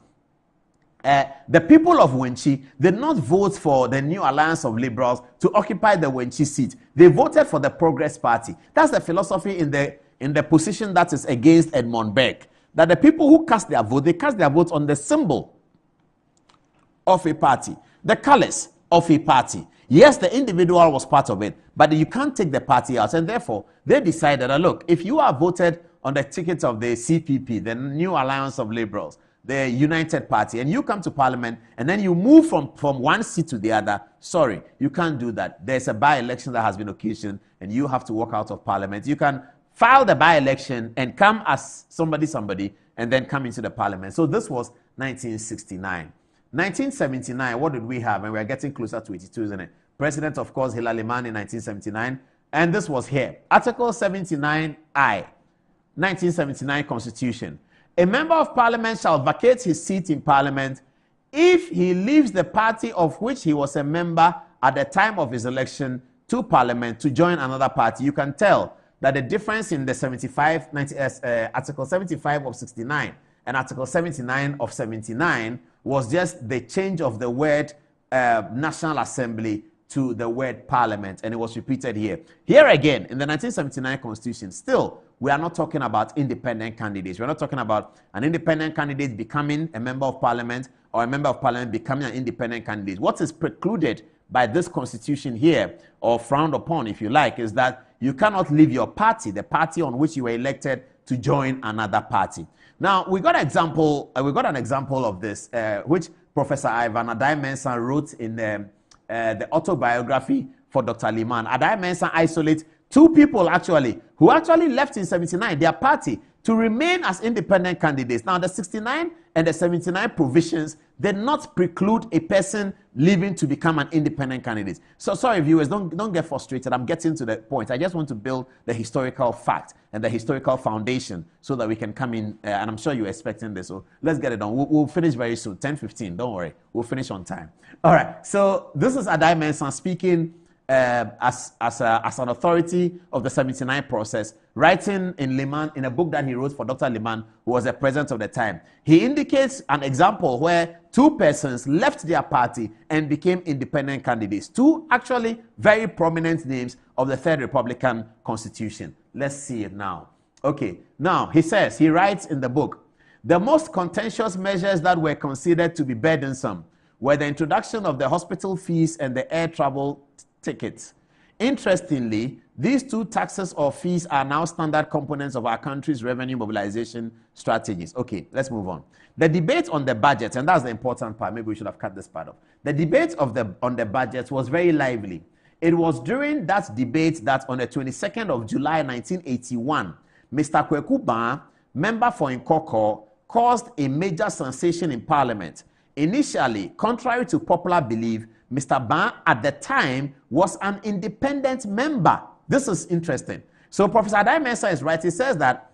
The people of Wenchi did not vote for the New Alliance of Liberals to occupy the Wenchi seat. They voted for the Progress Party. That's the philosophy in the position that is against Edmund Burke. That the people who cast their vote, they cast their vote on the symbol of a party, the colors of a party. Yes, the individual was part of it, but you can't take the party out. And therefore, they decided that, look, if you are voted on the ticket of the CPP, the New Alliance of Liberals, the United Party, and you come to Parliament, and then you move from one seat to the other, sorry, you can't do that. There's a by-election that has been occasioned, and you have to walk out of Parliament. You can file the by-election and come as somebody, and then come into the Parliament. So this was 1969. 1979, what did we have? And we're getting closer to 82, isn't it? President, of course, Hilary Mann in 1979, and this was here. Article 79I, 1979 Constitution. A member of Parliament shall vacate his seat in Parliament if he leaves the party of which he was a member at the time of his election to Parliament to join another party. You can tell that the difference in the Article 75 of 69 and Article 79 of 79 was just the change of the word National Assembly to the word Parliament, and it was repeated here. Here again, in the 1979 Constitution, still, we are not talking about independent candidates. We're not talking about an independent candidate becoming a member of Parliament or a member of Parliament becoming an independent candidate. What is precluded by this Constitution here, or frowned upon, if you like, is that you cannot leave your party, the party on which you were elected, to join another party. Now, we got an example of this, which Professor Ivan Adai-Mensah wrote in the autobiography for Dr. Liman. Adai-Mensah isolates two people who actually left in 79, their party, to remain as independent candidates. Now, the 69 and the 79 provisions did not preclude a person leaving to become an independent candidate. So, sorry, viewers, don't get frustrated. I'm getting to the point. I just want to build the historical fact and the historical foundation so that we can come in, and I'm sure you're expecting this. So let's get it done. We'll finish very soon, 10:15. Don't worry. We'll finish on time. All right. So this is Adai-Mensah speaking as an authority of the 79 process, writing in Liman, in a book that he wrote for Dr. Liman, who was the president of the time. He indicates an example where two persons left their party and became independent candidates. Two actually very prominent names of the Third Republican Constitution. Let's see it now. Okay, now he writes in the book, the most contentious measures that were considered to be burdensome were the introduction of the hospital fees and the air travel tickets. Interestingly, these two taxes or fees are now standard components of our country's revenue mobilization strategies. Okay, let's move on. The debate on the budget, and that's the important part, maybe we should have cut this part off. The debate on the budget was very lively. It was during that debate that on the 22nd of July 1981, Mr. Kweku Baa, member for Nkoko, caused a major sensation in Parliament. Initially, contrary to popular belief, Mr. Baa at the time was an independent member. This is interesting. So Professor Adai-Mensah is right. He says that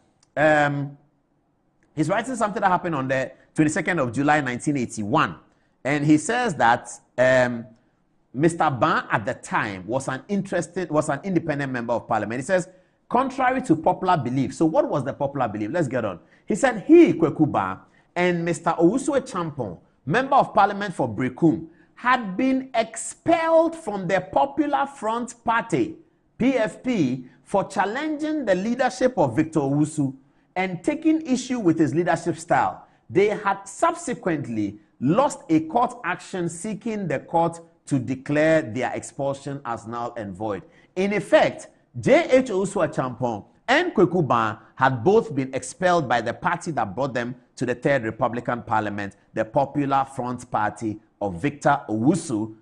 he's writing something that happened on the 22nd of July 1981. And he says that Mr. Baa at the time was an independent member of Parliament. He says, contrary to popular belief. So what was the popular belief? Let's get on. He said he, Kweku Baa, and Mr. Owusu Champon, member of Parliament for Brekum, had been expelled from the Popular Front Party, PFP, for challenging the leadership of Victor Owusu and taking issue with his leadership style. They had subsequently lost a court action seeking the court to declare their expulsion as null and void. In effect, J.H. Owusu Champon and Kweku Baa had both been expelled by the party that brought them to the Third Republican Parliament, the Popular Front Party of Victor Owusu,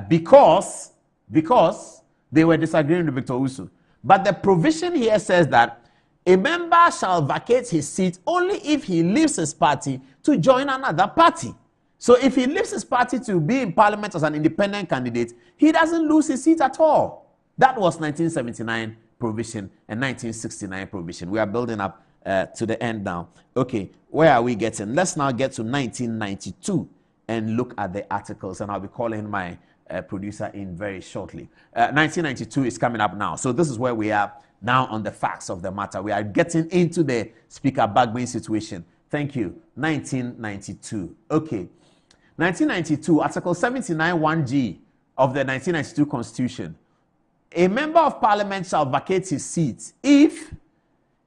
because they were disagreeing with Victor Owusu. But the provision here says that a member shall vacate his seat only if he leaves his party to join another party. So if he leaves his party to be in Parliament as an independent candidate, he doesn't lose his seat at all. That was 1979 provision and 1969 provision. We are building up to the end now. Okay, where are we getting? Let's now get to 1992 and look at the articles, and I'll be calling my producer in very shortly. 1992 is coming up now. So this is where we are now on the facts of the matter. We are getting into the Speaker Bagbin situation. Thank you. 1992. Okay. 1992, Article 79 1G of the 1992 Constitution. A member of Parliament shall vacate his seat if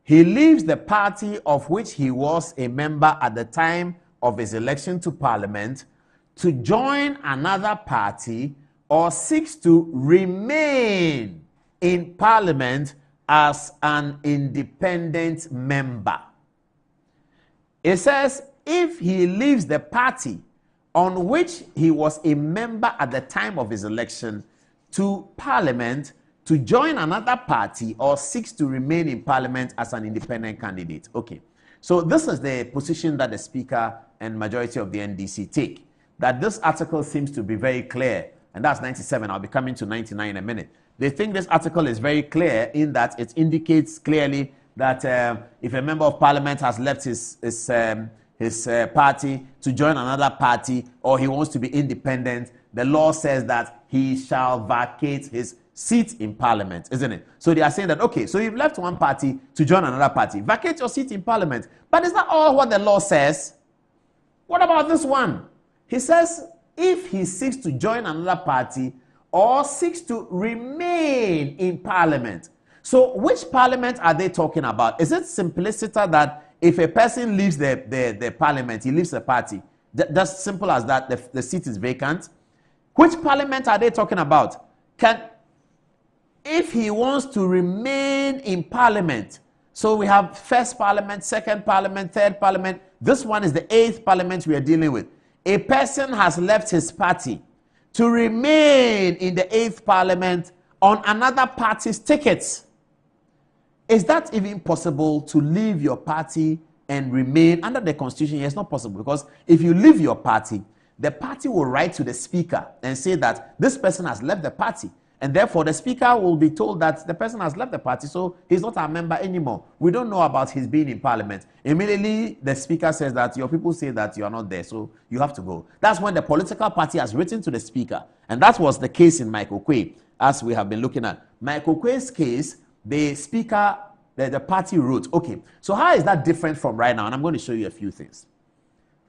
he leaves the party of which he was a member at the time of his election to Parliament to join another party or seeks to remain in Parliament as an independent member. It says if he leaves the party on which he was a member at the time of his election to Parliament to join another party or seeks to remain in Parliament as an independent candidate. Okay. So this is the position that the Speaker and majority of the NDC take. That this article seems to be very clear, and that's 97. I'll be coming to 99 in a minute. They think this article is very clear in that it indicates clearly that if a member of Parliament has left his his party to join another party, or he wants to be independent, the law says that he shall vacate his seat in parliament, isn't it? So they are saying that, okay, so you've left one party to join another party. Vacate your seat in parliament. But is that all what the law says? What about this one? He says, if he seeks to join another party or seeks to remain in parliament. So which parliament are they talking about? Is it simpliciter that if a person leaves the parliament, he leaves the party? That's simple as that, the seat is vacant. Which parliament are they talking about? If he wants to remain in parliament, so we have first parliament, second parliament, third parliament. This one is the 8th parliament we are dealing with. A person has left his party to remain in the 8th parliament on another party's tickets. Is that even possible, to leave your party and remain under the constitution? Yes, it's not possible, because if you leave your party, the party will write to the speaker and say that this person has left the party. And therefore, the speaker will be told that the person has left the party, so he's not a member anymore. We don't know about his being in parliament. Immediately, the speaker says that your people say that you are not there, so you have to go. That's when the political party has written to the speaker. And that was the case in Michael Quay, as we have been looking at. Michael Quay's case, the speaker, the party wrote. Okay, so how is that different from right now? And I'm going to show you a few things.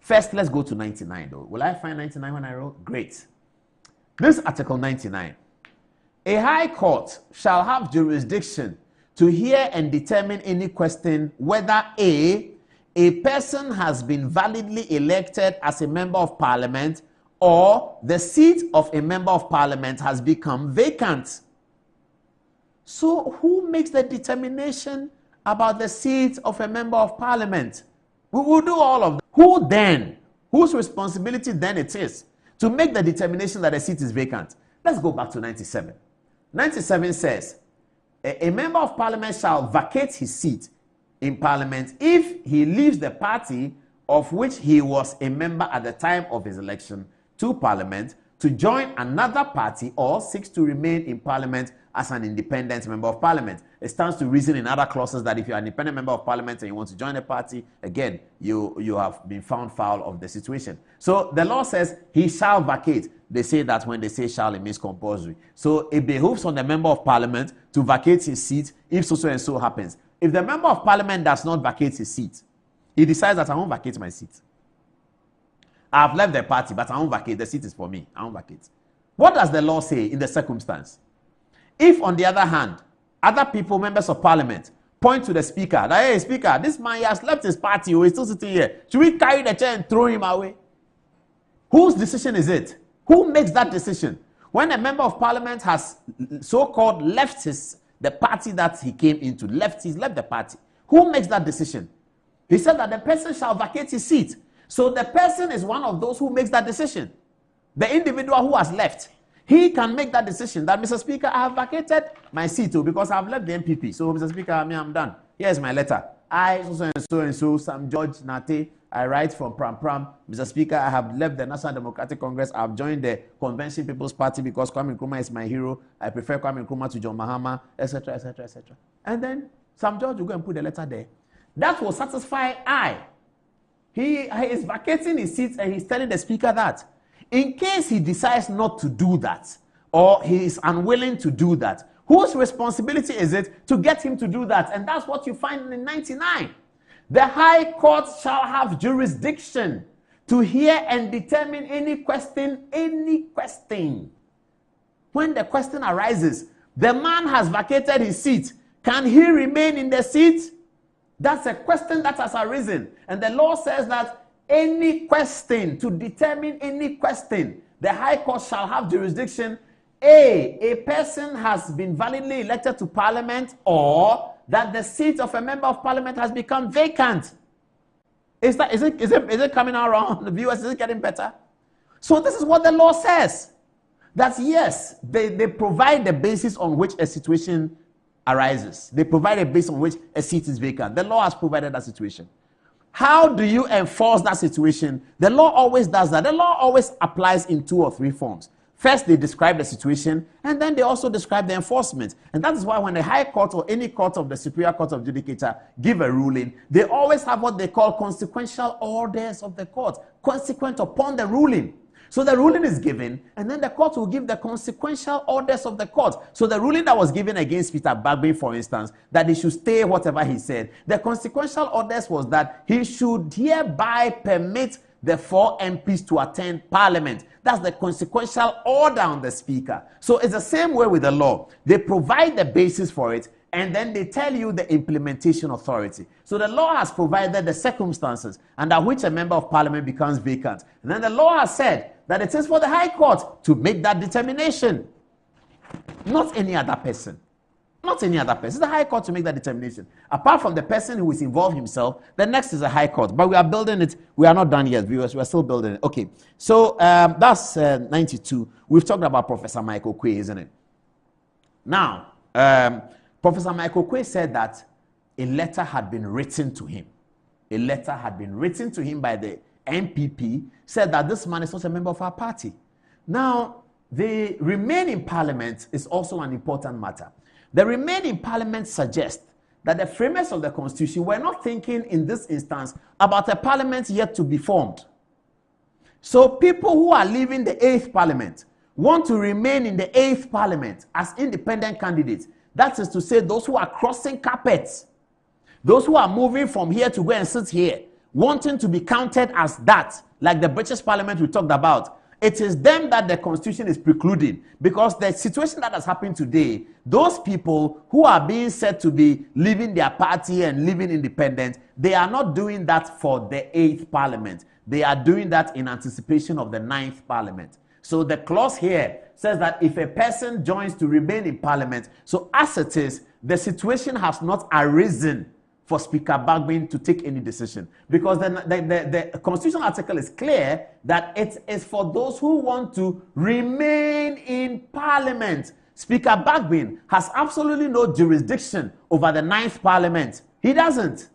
First, let's go to 99, though. Will I find 99 when I wrote? Great. This Article 99. A high court shall have jurisdiction to hear and determine any question whether A person has been validly elected as a member of parliament, or the seat of a member of parliament has become vacant. So who makes the determination about the seat of a member of parliament? We will do all of that. Who then? Whose responsibility then it is to make the determination that a seat is vacant? Let's go back to 97. 97 says, a member of parliament shall vacate his seat in parliament if he leaves the party of which he was a member at the time of his election to parliament to join another party, or seeks to remain in parliament as an independent member of parliament. It stands to reason in other clauses that if you're an independent member of parliament and you want to join a party, again, you have been found foul of the situation. So the law says he shall vacate. They say that when they say shall, it means compulsory. So it behooves on the member of parliament to vacate his seat if so and so happens. If the member of parliament does not vacate his seat, he decides that I won't vacate my seat. I've left the party, but I won't vacate. The seat is for me. I won't vacate. What does the law say in the circumstance? If, on the other hand, other people, members of parliament, point to the speaker that, hey, speaker, this man has left his party, or he's still sitting here. Should we carry the chair and throw him away? Whose decision is it? Who makes that decision? When a member of parliament has so-called left the party that he came into, he's left the party. Who makes that decision? He said that the person shall vacate his seat. So the person is one of those who makes that decision. The individual who has left, he can make that decision that, Mr. Speaker, I have vacated my seat because I have left the MPP. So, Mr. Speaker, I'm done. Here's my letter. I, so, Sam George Nate, I write from Pram. Mr. Speaker, I have left the National Democratic Congress. I have joined the Convention People's Party because Kwame Nkrumah is my hero. I prefer Kwame Nkrumah to John Mahama, etc., etc., etc. And then Sam George will go and put the letter there. That will satisfy I. He is vacating his seat and he's telling the speaker that. In case he decides not to do that, or he is unwilling to do that, whose responsibility is it to get him to do that? And that's what you find in 99. The High Court shall have jurisdiction to hear and determine any question. When the question arises, the man has vacated his seat. Can he remain in the seat? That's a question that has arisen. And the law says that any question, to determine any question, the High Court shall have jurisdiction. A person has been validly elected to Parliament, or that the seat of a member of Parliament has become vacant. Is it coming around? The viewers, is it getting better? So this is what the law says. That yes, they provide the basis on which a situation arises. They provide a basis on which a seat is vacant. The law has provided that situation. How do you enforce that situation? The law always does that. The law always applies in 2 or 3 forms. First, they describe the situation, and then they also describe the enforcement. And that is why when the High Court or any court of the Superior Court of Judicature give a ruling, they always have what they call consequential orders of the court, consequent upon the ruling. So the ruling is given, and then the court will give the consequential orders of the court. So the ruling that was given against Peter Bagbin, for instance, that he should stay whatever he said, the consequential orders was that he should hereby permit the 4 MPs to attend Parliament. That's the consequential order on the Speaker. So it's the same way with the law. They provide the basis for it, and then they tell you the implementation authority. So the law has provided the circumstances under which a member of Parliament becomes vacant. And then the law has said that it is for the High Court to make that determination. Not any other person. Not any other person. It's the High Court to make that determination. Apart from the person who is involved himself, the next is the High Court. But we are building it. We are not done yet, viewers. We are still building it. Okay. So that's 92. We've talked about Professor Michael Quay, isn't it? Now, Professor Michael Quay said that a letter had been written to him. A letter had been written to him by the MPP, said that this man is not a member of our party. Now, the remain in Parliament is also an important matter. The remain in Parliament suggests that the framers of the Constitution were not thinking in this instance about a Parliament yet to be formed. So people who are leaving the 8th Parliament want to remain in the 8th Parliament as independent candidates. That is to say, those who are crossing carpets, those who are moving from here to go and sit here, wanting to be counted as that, like the British Parliament we talked about. It is them that the Constitution is precluding, because the situation that has happened today, those people who are being said to be leaving their party and living independent, they are not doing that for the 8th Parliament. They are doing that in anticipation of the 9th Parliament. So the clause here says that if a person joins to remain in Parliament, so as it is, the situation has not arisen for Speaker Bagbin to take any decision, because the constitutional article is clear that it is for those who want to remain in Parliament. Speaker Bagbin has absolutely no jurisdiction over the 9th Parliament. He doesn't.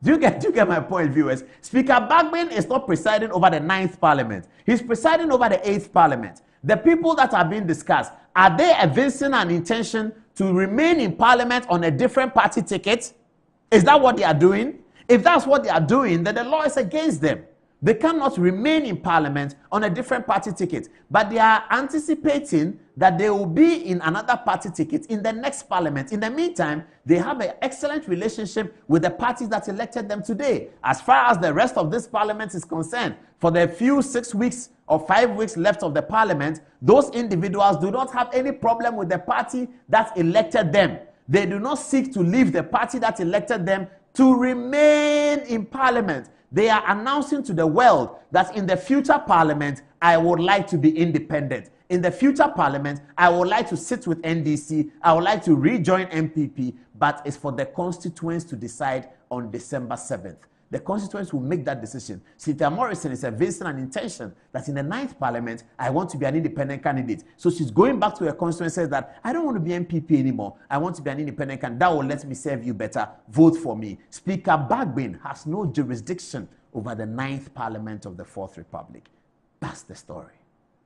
Do you get my point, viewers? Speaker Bagbin is not presiding over the 9th Parliament. He's presiding over the 8th Parliament. The people that are being discussed, are they evincing an intention to remain in Parliament on a different party ticket? Is that what they are doing? If that's what they are doing, then the law is against them. They cannot remain in Parliament on a different party ticket. But they are anticipating that they will be in another party ticket in the next Parliament. In the meantime, they have an excellent relationship with the parties that elected them today. As far as the rest of this Parliament is concerned, for the few 6 weeks or 5 weeks left of the Parliament, those individuals do not have any problem with the party that elected them. They do not seek to leave the party that elected them to remain in Parliament. They are announcing to the world that in the future Parliament, I would like to be independent. In the future Parliament, I would like to sit with NDC. I would like to rejoin MPP, but it's for the constituents to decide on December 7th. The constituents will make that decision. Cynthia Morrison is evincing an intention that in the 9th Parliament, I want to be an independent candidate. So she's going back to her constituents and says that I don't want to be MPP anymore. I want to be an independent candidate. That will let me serve you better. Vote for me. Speaker Bagbin has no jurisdiction over the 9th Parliament of the 4th Republic. That's the story.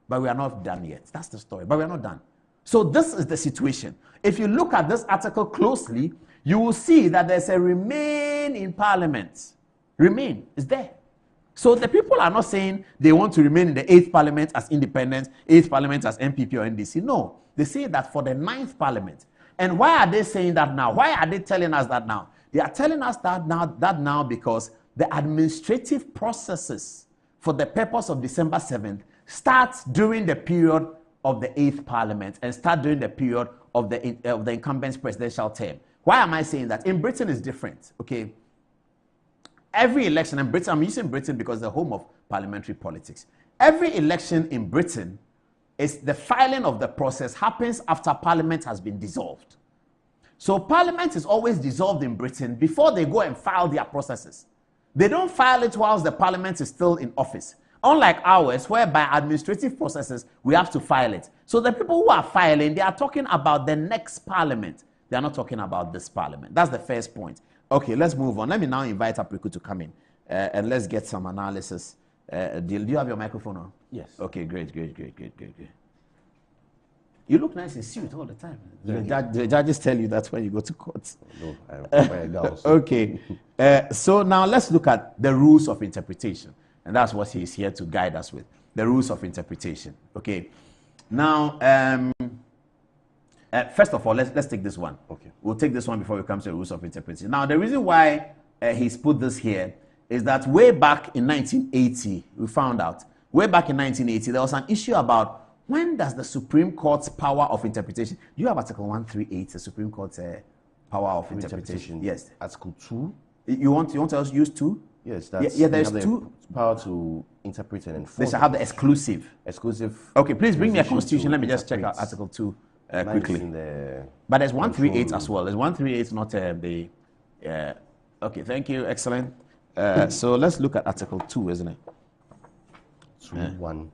But we are not done yet. That's the story. But we are not done. So this is the situation. If you look at this article closely, you will see that there's a remain in Parliament. Remain is there. So the people are not saying they want to remain in the 8th Parliament as independent, 8th Parliament as MPP or NDC. No, they say that for the 9th Parliament. And why are they saying that now? Why are they telling us that now? They are telling us that now because the administrative processes for the purpose of December 7th starts during the period of the 8th Parliament and start during the period of the incumbent's presidential term. Why am I saying that? In Britain is different, okay? Every election in Britain, I'm using Britain because it's the home of parliamentary politics. Every election in Britain is the filing of the process happens after Parliament has been dissolved. So Parliament is always dissolved in Britain before they go and file their processes. They don't file it whilst the Parliament is still in office. Unlike ours, where by administrative processes, we have to file it. So the people who are filing, they are talking about the next Parliament. They are not talking about this Parliament. That's the first point. Okay, let's move on. Let me now invite Apriku to come in and let's get some analysis. Do you have your microphone on? Yes. Okay, great. You look nice in suit all the time. The judges tell you that when you go to court. No, I'm wearing gowns. Okay. So now let's look at the rules of interpretation. And that's what he's here to guide us with. The rules of interpretation. Okay. Now, first of all, let's take this one. Okay. We'll take this one before we come to the rules of interpretation. Now, the reason why he's put this here is that way back in 1980, we found out, way back in 1980, there was an issue about when does the Supreme Court's power of interpretation, you have Article 138, the Supreme Court's power of interpretation. Yes. Article 2. You want to use 2? Yes, that's there's 2. Power to interpret and enforce. They should have the exclusive. Exclusive. Okay, please bring me a constitution. Let me just check out Article 2 quickly. But there's 138 as well. There's 138, not the. Okay, thank you. Excellent. So let's look at Article 2, isn't it? 2-1.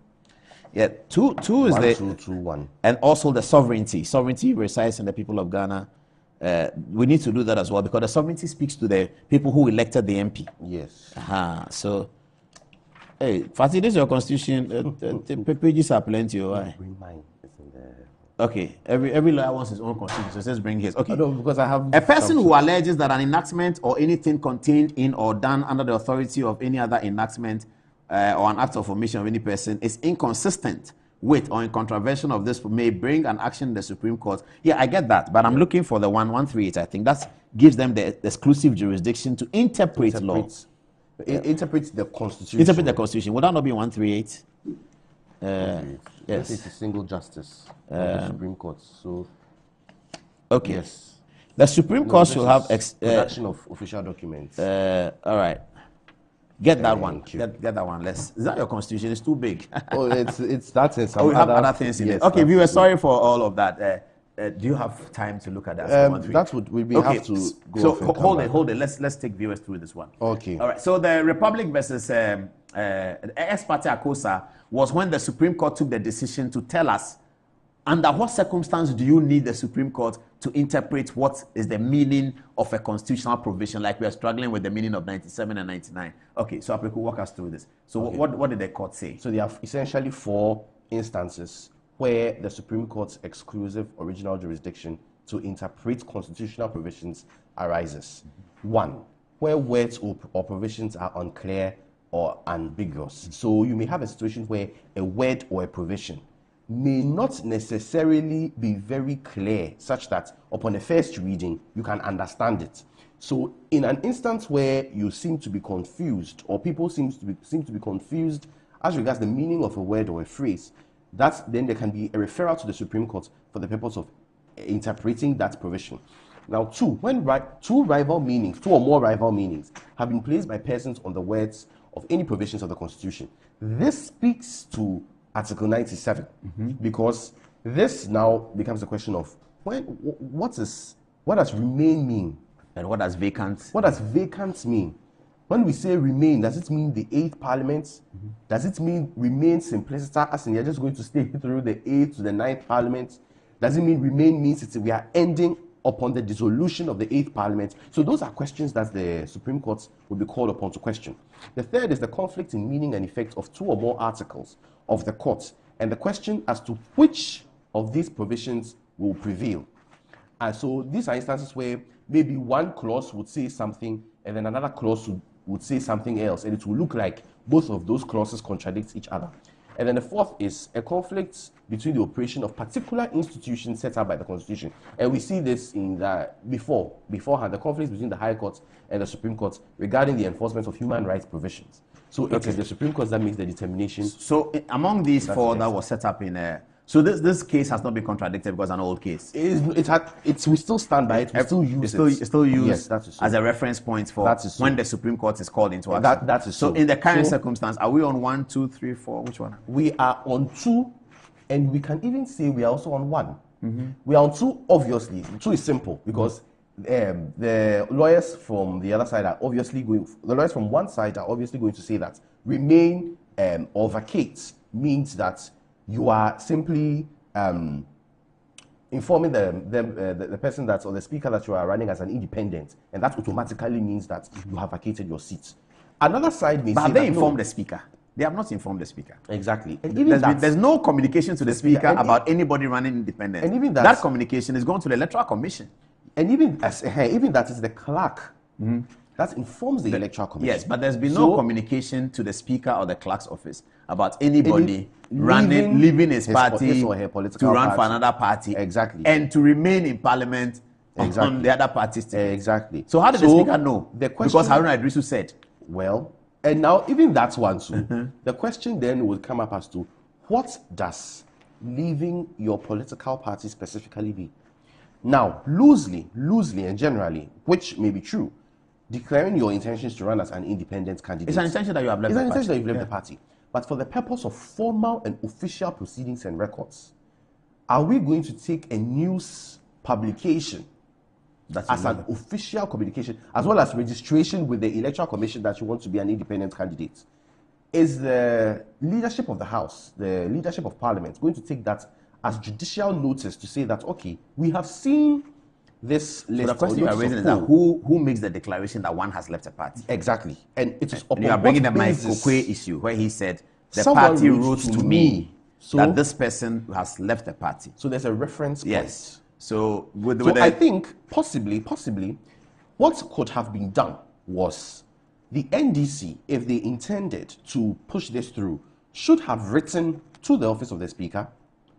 Yeah, 2 is the 2-1. And also the sovereignty. Sovereignty resides in the people of Ghana. We need to do that as well because the sovereignty speaks to the people who elected the MP. Yes. So, hey, Fatih, this is your constitution. The pages are plenty. Why? Bring mine. It's in there. Okay, every lawyer wants his own constitution, so let's bring his. Okay. I don't, because I have a person who alleges that an enactment or anything contained in or done under the authority of any other enactment or an act of omission of any person is inconsistent with or in contravention of this may bring an action in the Supreme Court. Yeah, I get that, but I'm looking for the 138. I think that gives them the exclusive jurisdiction to interpret law. Interpret the Constitution. Interpret the Constitution. Would that not be 138? Yes. It's a single justice of the Supreme Court. So, okay. Yes. The Supreme Court should have production of official documents. All right. Get that one. Get that one. Is that your constitution? It's too big. Oh, it's that and some we have other things in yes, it. Okay, we were sorry for all of that. Do you have time to look at that? That would we okay. Have to go. So hold it. Let's take viewers through this one. Okay. All right. So the Republic versus ex parte Akosa was when the Supreme Court took the decision to tell us under what circumstance do you need the Supreme Court to interpret what is the meaning of a constitutional provision, like we are struggling with the meaning of 97 and 99. Okay, so Apreku, walk us through this. So okay. What did the court say? So there are essentially 4 instances where the Supreme Court's exclusive original jurisdiction to interpret constitutional provisions arises. 1, where words or provisions are unclear or ambiguous. So you may have a situation where a word or a provision may not necessarily be very clear, such that upon a first reading, you can understand it. So in an instance where you seem to be confused, or people seem to be confused as regards the meaning of a word or a phrase, then there can be a referral to the Supreme Court for the purpose of interpreting that provision. Now, 2, when 2 or more rival meanings have been placed by persons on the words of any provisions of the Constitution, this speaks to Article 97, because this now becomes a question of what does remain mean? And what does vacant? What does vacant mean? When we say remain, does it mean the 8th Parliament? Does it mean remain simpliciter, as in you're just going to stay through the 8th to the 9th Parliament? Does it mean remain means we are ending upon the dissolution of the 8th Parliament? So those are questions that the Supreme Court will be called upon to question. The third is the conflict in meaning and effect of 2 or more articles of the court, and the question as to which of these provisions will prevail. And so these are instances where maybe one clause would say something and then another clause would say something else, and it will look like both of those clauses contradict each other. And then the fourth is a conflict between the operation of particular institutions set up by the Constitution. And we see this in beforehand, the conflict between the High Court and the Supreme Court regarding the enforcement of human rights provisions. So it is the Supreme Court that makes the determination. So among these 4 that was set up in so this case has not been contradicted because it's an old case. We still stand by it. We still use it. It's still used yes, that is so. As a reference point for when the Supreme Court is called into action. That is so. So in the current circumstance, are we on 1, 2, 3, 4? Which one? We are on 2, and we can even say we are also on 1. We are on 2, obviously. 2 is simple because the lawyers from the other side are obviously the lawyers from one side are obviously going to say that remain or vacate means that you are simply informing the person or the speaker that you are running as an independent, and that automatically means that you have vacated your seat. Another side may say have they informed the speaker? They have not informed the Speaker. Exactly. And even there's no communication to the Speaker and about anybody running independent. And even that communication is going to the Electoral Commission. And even that is the clerk that informs the Electoral Commission. Yes, but there's been no communication to the Speaker or the clerk's office about anybody leaving his party his or her political to run party. for another party. Exactly. And to remain in Parliament on the other party's ticket. Exactly. So how did the Speaker know? The question, because Haruna Idrisu said. Well, and now even that one too. The question then will come up as to what does leaving your political party specifically be? Now, loosely and generally, which may be true, declaring your intentions to run as an independent candidate. It's an intention that you have left the party. It's an intention that you've left the party. But for the purpose of formal and official proceedings and records, are we going to take a news publication as an official communication, as well as registration with the Electoral Commission that you want to be an independent candidate? Is the leadership of the House, the leadership of Parliament, going to take that as judicial notice to say that, okay, we have seen this list? So the question you are raising is that who makes the declaration that one has left a party? Exactly. And it is upon you are bringing the Mike Kokwe issue where he said the party wrote to me that this person has left the party. So there's a reference point. Yes. So I think possibly, what could have been done was the NDC, if they intended to push this through, should have written to the office of the Speaker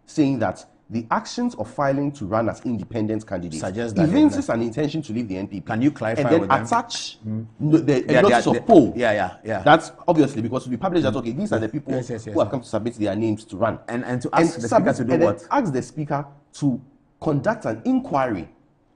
saying that the actions of filing to run as independent candidates evinces an intention to leave the NPP. Can you clarify and then with them? attach the notice of poll. Yeah. That's obviously because we publish that, okay, these are the people who have come to submit their names to run. And to ask the Speaker to do what? Ask the Speaker to conduct an inquiry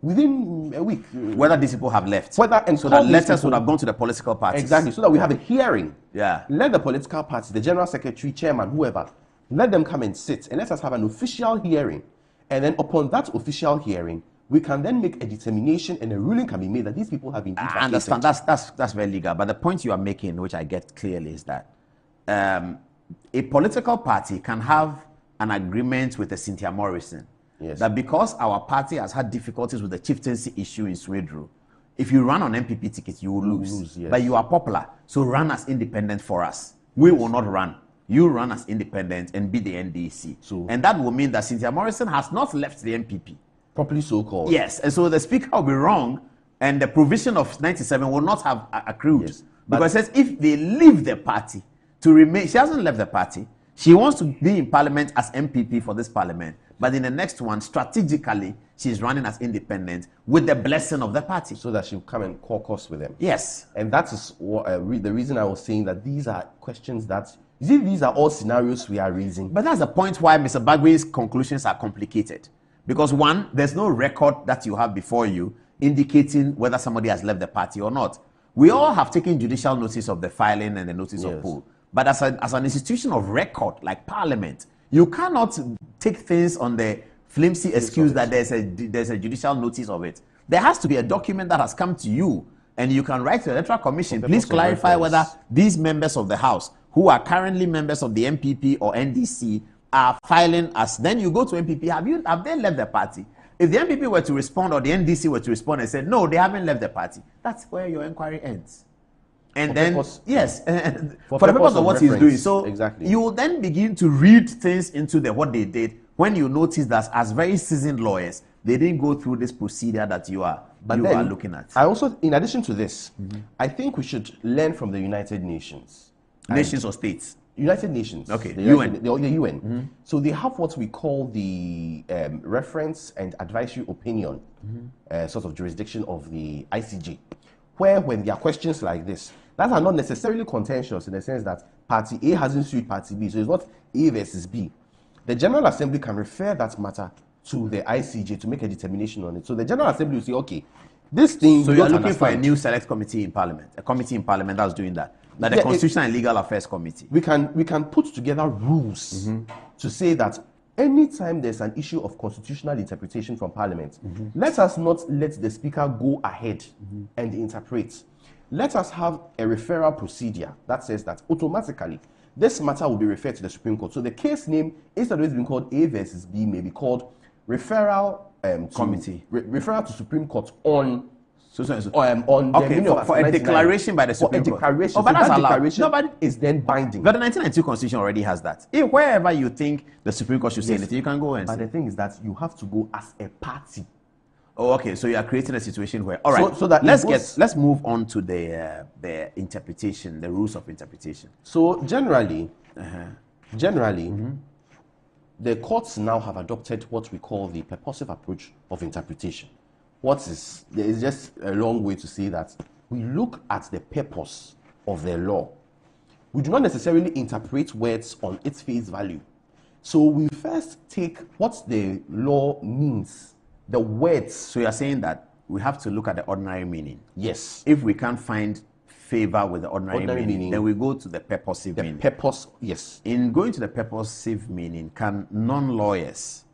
within a week. Whether these people have left. So that letters would have gone to the political parties. Exactly. So that we have a hearing. Yeah. Let the political parties, the General Secretary, Chairman, whoever, let them come and sit and let us have an official hearing. And then upon that official hearing, we can then make a determination and a ruling can be made that these people have been vacated. I understand. That's very legal. But the point you are making, which I get clearly, is that a political party can have an agreement with a Cynthia Morrison. Yes. That because our party has had difficulties with the chieftaincy issue in Swedru, if you run on MPP ticket, you will lose. Yes. But you are popular, so run as independent for us. We will not run. You run as independent and be the NDC. And that will mean that Cynthia Morrison has not left the MPP. Properly so called. Yes, and so the Speaker will be wrong, and the provision of 97 will not have accrued. Yes. Because it says if they leave the party to remain, she hasn't left the party. She wants to be in Parliament as MPP for this Parliament. But in the next one, strategically, she's running as independent with the blessing of the party. So that she'll come and caucus with them. Yes. And that is what, the reason I was saying that these are questions that, these are all scenarios we are raising. But that's the point why Mr. Bagwe's conclusions are complicated. Because one, there's no record that you have before you indicating whether somebody has left the party or not. We all have taken judicial notice of the filing and the notice of poll. But as an institution of record, like Parliament, you cannot take things on the flimsy excuse that there's a judicial notice of it. There has to be a document that has come to you, and you can write to the Electoral Commission. Please clarify whether these members of the House, who are currently members of the MPP or NDC, are filing as. Then you go to MPP. Have they left the party? If the MPP were to respond or the NDC were to respond and say no, they haven't left the party, that's where your inquiry ends. And then, for the purpose of what he's doing. So you will then begin to read things into what they did when you notice that as very seasoned lawyers, they didn't go through this procedure that you are looking at. I also, in addition to this, I think we should learn from the United Nations. Nations or states? United Nations. Okay, the UN. The UN. So they have what we call the reference and advisory opinion sort of jurisdiction of the ICJ, where when there are questions like this, that are not necessarily contentious in the sense that Party A hasn't sued Party B, so it's not A versus B. The General Assembly can refer that matter to the ICJ to make a determination on it. So the General Assembly will say, okay, this thing... So you're looking for a new select committee in Parliament, a committee in Parliament that's doing that. Like the Constitutional and Legal Affairs Committee. We can put together rules to say that anytime there's an issue of constitutional interpretation from Parliament, let us not let the Speaker go ahead and interpret. Let us have a referral procedure that says that automatically this matter will be referred to the Supreme Court. So the case name, instead of it being called A versus B, may be called referral committee, referral to Supreme Court on On the meaning of for a 99, declaration by the Supreme Court. Declaration. Oh, but so that's that allowed. declaration No, but is then binding. But the 1992 Constitution already has that. If wherever you think the Supreme Court should say anything, you can go and But say. the thing is that you have to go as a party. Oh, okay. So you are creating a situation where, all right. So that let's move on to the interpretation, the rules of interpretation. So generally, the courts now have adopted what we call the purposive approach of interpretation. There is just a long way to say that we look at the purpose of the law. We do not necessarily interpret words on its face value. So we first take what the law means, the words. So you are saying that we have to look at the ordinary meaning. Yes. If we can't find favor with the ordinary meaning, then we go to the purposive meaning. Purpose, yes. In going to the purposive meaning, can non-lawyers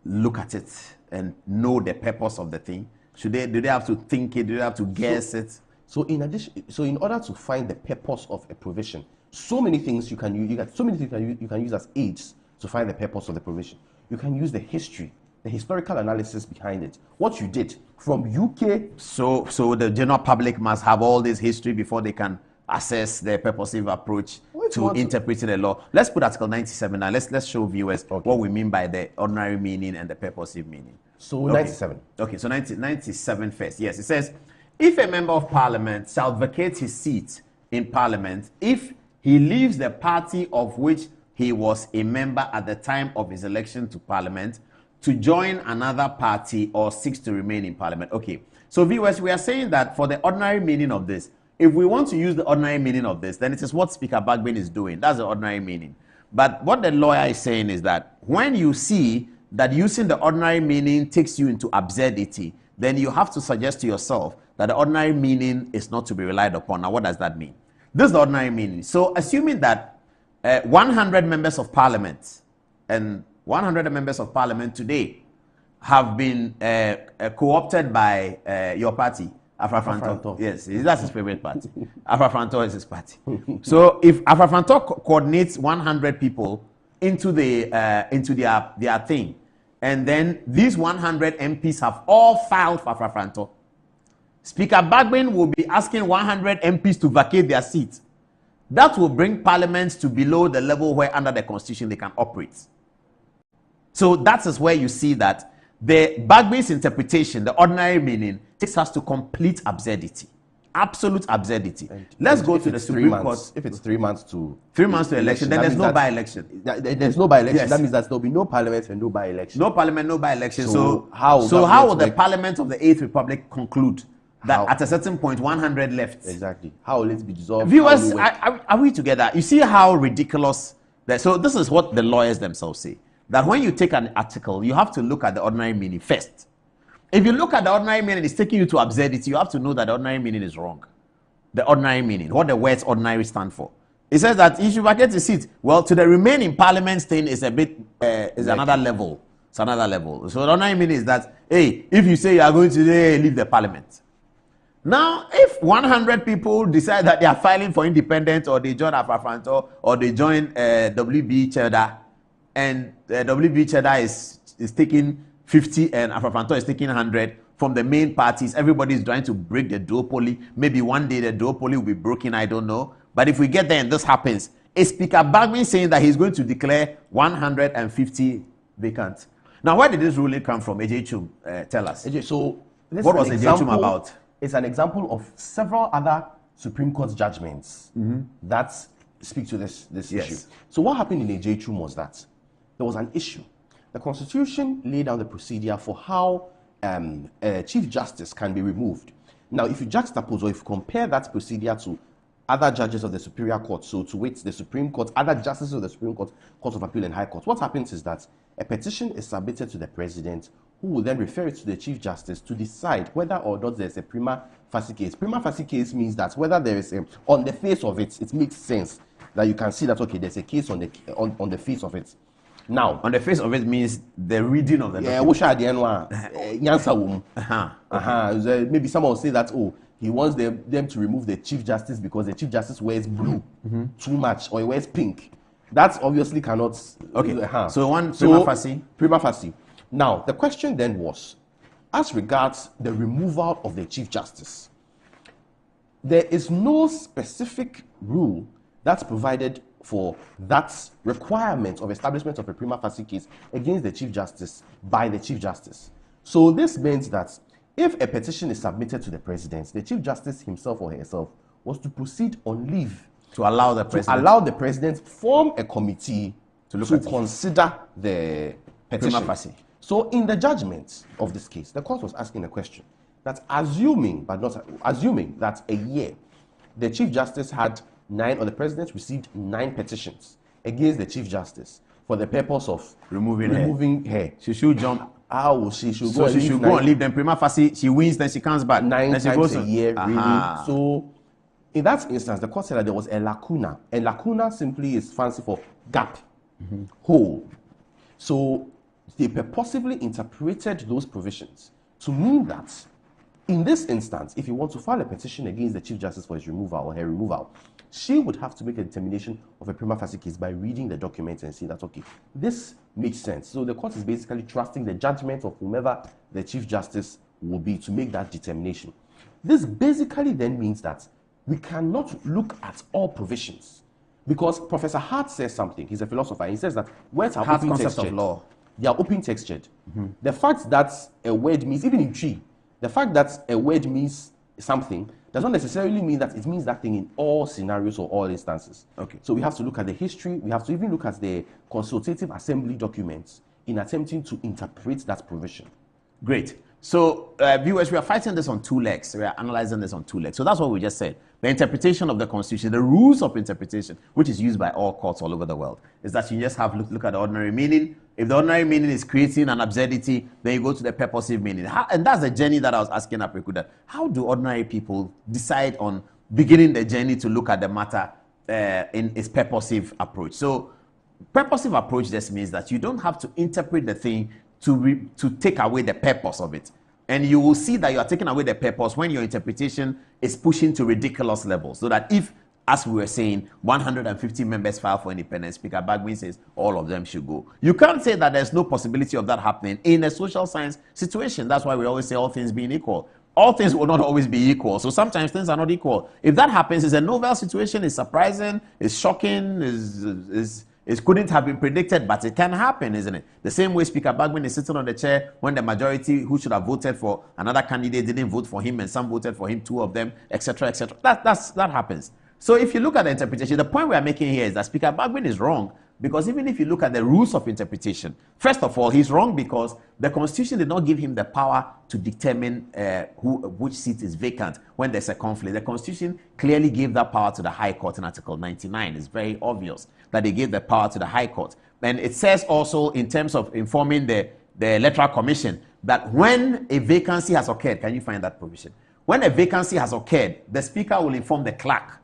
look at it and know the purpose of the thing? Do they have to think it? Do they have to guess it? So in order to find the purpose of a provision, so many things you can use. You can use as aids to find the purpose of the provision. You can use the history, the historical analysis behind it. What you did from UK. So the general public must have all this history before they can assess the purposive approach to interpreting the law. Let's put Article 97 now. Let's show viewers what we mean by the ordinary meaning and the purposive meaning. So 97. Okay, so 97 first. Yes, it says, if a member of parliament shall vacate his seat in parliament, if he leaves the party of which he was a member at the time of his election to parliament to join another party or seeks to remain in parliament. Okay, so viewers, we are saying that for the ordinary meaning of this, if we want to use the ordinary meaning of this, then it is what Speaker Bagbin is doing. That's the ordinary meaning. But what the lawyer is saying is that when you see that using the ordinary meaning takes you into absurdity, then you have to suggest to yourself that the ordinary meaning is not to be relied upon. Now, what does that mean? This is the ordinary meaning. So, assuming that 100 members of parliament and 100 members of parliament today have been co-opted by your party, Afrafranto. Yes, that's his favorite party. Afrafranto is his party. So, if Afrafranto coordinates 100 people into their thing, and then these 100 MPs have all filed for Afrafranto, Speaker Bagbin will be asking 100 MPs to vacate their seats. That will bring parliaments to below the level where under the constitution they can operate. So that is where you see that the Bagbin's interpretation, the ordinary meaning, takes us to complete absurdity. Absolute absurdity. Let's go to the Supreme Court. If it's 3 months to 3 months to election, then there's no by-election. There's no by-election. Yes. That means that there'll be no parliament and no by-election. No parliament, no by-election. So how will the Parliament of the 8th Republic conclude that at a certain point 100 left? Exactly. How will it be dissolved? Viewers, are we together? You see how ridiculous that? So this is what the lawyers themselves say, that when you take an article, you have to look at the ordinary meaning first. If you look at the ordinary meaning, it's taking you to absurdity. You have to know that the ordinary meaning is wrong. The ordinary meaning, what the words ordinary stand for. It says that if you vacate the seat, well, to the remain in parliament thing is a bit, is another level. It's another level. So the ordinary meaning is that, hey, if you say you are going to leave the parliament. Now, if 100 people decide that they are filing for independence, or they join Afrafranto, or they join WB Cheddar, and WB Cheddar is taking 50 and Afrafranto is taking 100 from the main parties, everybody is trying to break the duopoly. Maybe one day the duopoly will be broken, I don't know. But if we get there and this happens, is Speaker Bagbin saying that he's going to declare 150 vacant? Now, where did this ruling come from? AJ Chum, tell us. So, what was AJ Chum about? It's an example of several other Supreme Court judgments that speak to this issue. So what happened in AJ Chum was that there was an issue. The Constitution laid down the procedure for how Chief Justice can be removed. Now, if you juxtapose or if you compare that procedure to other judges of the Superior Court, so to wait the Supreme Court, other justices of the Supreme Court, Court of Appeal and High Court, what happens is that a petition is submitted to the President, who will then refer it to the Chief Justice to decide whether or not there's a prima facie case. Prima facie case means that whether there is a, on the face of it, it makes sense that you can see that, okay, there's a case on the face of it. Now, on the face of it means the reading of the document. Maybe someone will say that, oh, he wants them to remove the Chief Justice because the Chief Justice wears blue too much, or he wears pink. That obviously cannot. Okay. So one prima facie. Prima facie. Now, the question then was, as regards the removal of the Chief Justice, there is no specific rule that's provided for that requirement of establishment of a prima facie case against the Chief Justice by the Chief Justice. So this means that if a petition is submitted to the President, the Chief Justice himself or herself was to proceed on leave to allow the President form a committee to consider the petition. Prima facie. So in the judgment of this case, the court was asking a question that assuming that a year the Chief Justice had 9, or the President received 9 petitions against the Chief Justice for the purpose of removing her. She should jump. How she should So she should go and leave. Then prima facie, she wins. Then she comes back 9 then she times goes a year. Really. So in that instance, the court said that there was a lacuna. A lacuna simply is fancy for gap, hole. So they purposively interpreted those provisions to mean that in this instance, if you want to file a petition against the Chief Justice for his removal or her removal, she would have to make a determination of a prima facie case by reading the documents and see that, okay, this makes sense. So the court is basically trusting the judgment of whomever the Chief Justice will be to make that determination. This basically then means that we cannot look at all provisions, because Professor Hart says something. He's a philosopher. He says that words are open textured. Of law. They are open textured. The fact that a word means, even in tree, the fact that a word means something does not necessarily mean that it means that thing in all scenarios or all instances. Okay. So we have to look at the history. We have to even look at the consultative assembly documents in attempting to interpret that provision. Great. So, viewers, we are fighting this on 2 legs. We are analyzing this on 2 legs. So that's what we just said. The interpretation of the Constitution, the rules of interpretation, which is used by all courts all over the world, is that you just have look at the ordinary meaning. If the ordinary meaning is creating an absurdity, then you go to the purposive meaning. And that's the journey that I was asking Aprekuda. How do ordinary people decide on beginning the journey to look at the matter in its purposive approach? So, purposive approach just means that you don't have to interpret the thing to take away the purpose of it. And you will see that you are taking away the purpose when your interpretation is pushing to ridiculous levels. So that if, as we were saying, 150 members file for independence, Speaker Bagwin says all of them should go. You can't say that there's no possibility of that happening in a social science situation. That's why we always say all things being equal. All things will not always be equal. So sometimes things are not equal. If that happens, it's a novel situation, it's surprising, it's shocking, it couldn't have been predicted, but it can happen, isn't it? The same way Speaker Bagwin is sitting on the chair when the majority who should have voted for another candidate didn't vote for him and some voted for him, 2 of them, etc., etc. That happens. So if you look at the interpretation, the point we are making here is that Speaker Bagwin is wrong, because even if you look at the rules of interpretation, first of all, he's wrong because the Constitution did not give him the power to determine which seat is vacant when there's a conflict. The Constitution clearly gave that power to the High Court in Article 99. It's very obvious that they gave the power to the High Court. And it says also in terms of informing the Electoral Commission that when a vacancy has occurred, can you find that provision? When a vacancy has occurred, the Speaker will inform the clerk.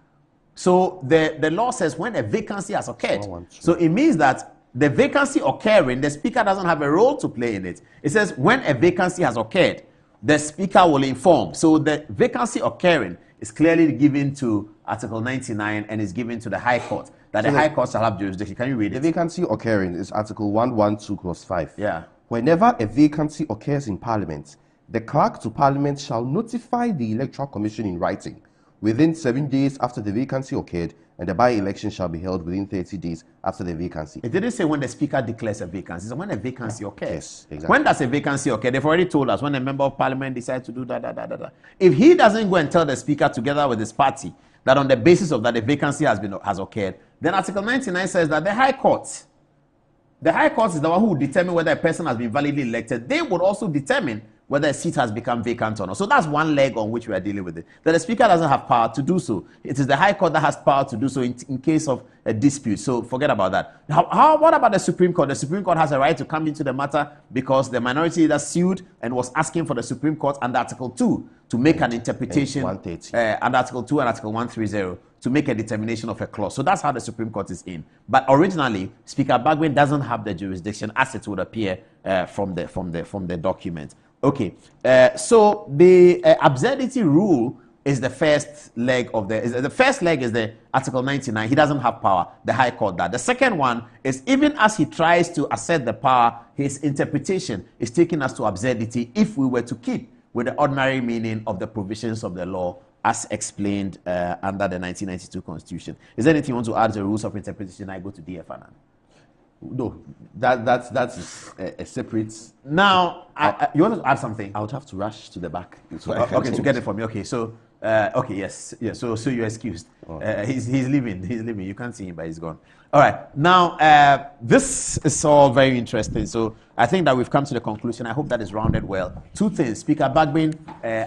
So the law says when a vacancy has occurred. So it means that the vacancy occurring, the Speaker doesn't have a role to play in it. It says when a vacancy has occurred, the Speaker will inform. So the vacancy occurring is clearly given to Article 99 and is given to the High Court, that the High Court shall have jurisdiction. Can you read it? The vacancy occurring is Article 112 clause 5. Yeah. Whenever a vacancy occurs in Parliament, the clerk to Parliament shall notify the Electoral Commission in writing within 7 days after the vacancy occurred, and the by-election shall be held within 30 days after the vacancy. It didn't say when the Speaker declares a vacancy. It's when a vacancy occurs. Yes, exactly. When does a vacancy occur? They've already told us when a member of Parliament decides to do that. If he doesn't go and tell the Speaker together with his party that on the basis of that the vacancy has occurred, then Article 99 says that the High Court is the one who will determine whether a person has been validly elected. They would also determine whether a seat has become vacant or not. So that's one leg on which we are dealing with it. That the Speaker doesn't have power to do so. It is the High Court that has power to do so in case of a dispute. So forget about that. What about the Supreme Court? The Supreme Court has a right to come into the matter because the minority leader sued and was asking for the Supreme Court under Article 2 to make an interpretation under Article 2 and Article 130 to make a determination of a clause. So that's how the Supreme Court is in. But originally, Speaker Bagwin doesn't have the jurisdiction as it would appear from the document. Okay, so the absurdity rule is the first leg of the first leg is the Article 99. He doesn't have power. The High Court that. The second one is even as he tries to assert the power, his interpretation is taking us to absurdity if we were to keep with the ordinary meaning of the provisions of the law as explained under the 1992 Constitution. Is there anything you want to add to the rules of interpretation? I go to D.F. Annan. No, that's a separate. Now, you want to add something? I would have to rush to the back. Okay, to get it from me. Okay, so okay, yes. So you're excused. He's leaving. He's leaving. You can't see him, but he's gone. All right. Now, this is all very interesting. So I think that we've come to the conclusion. I hope that is rounded well. Two things. Speaker Bagbin,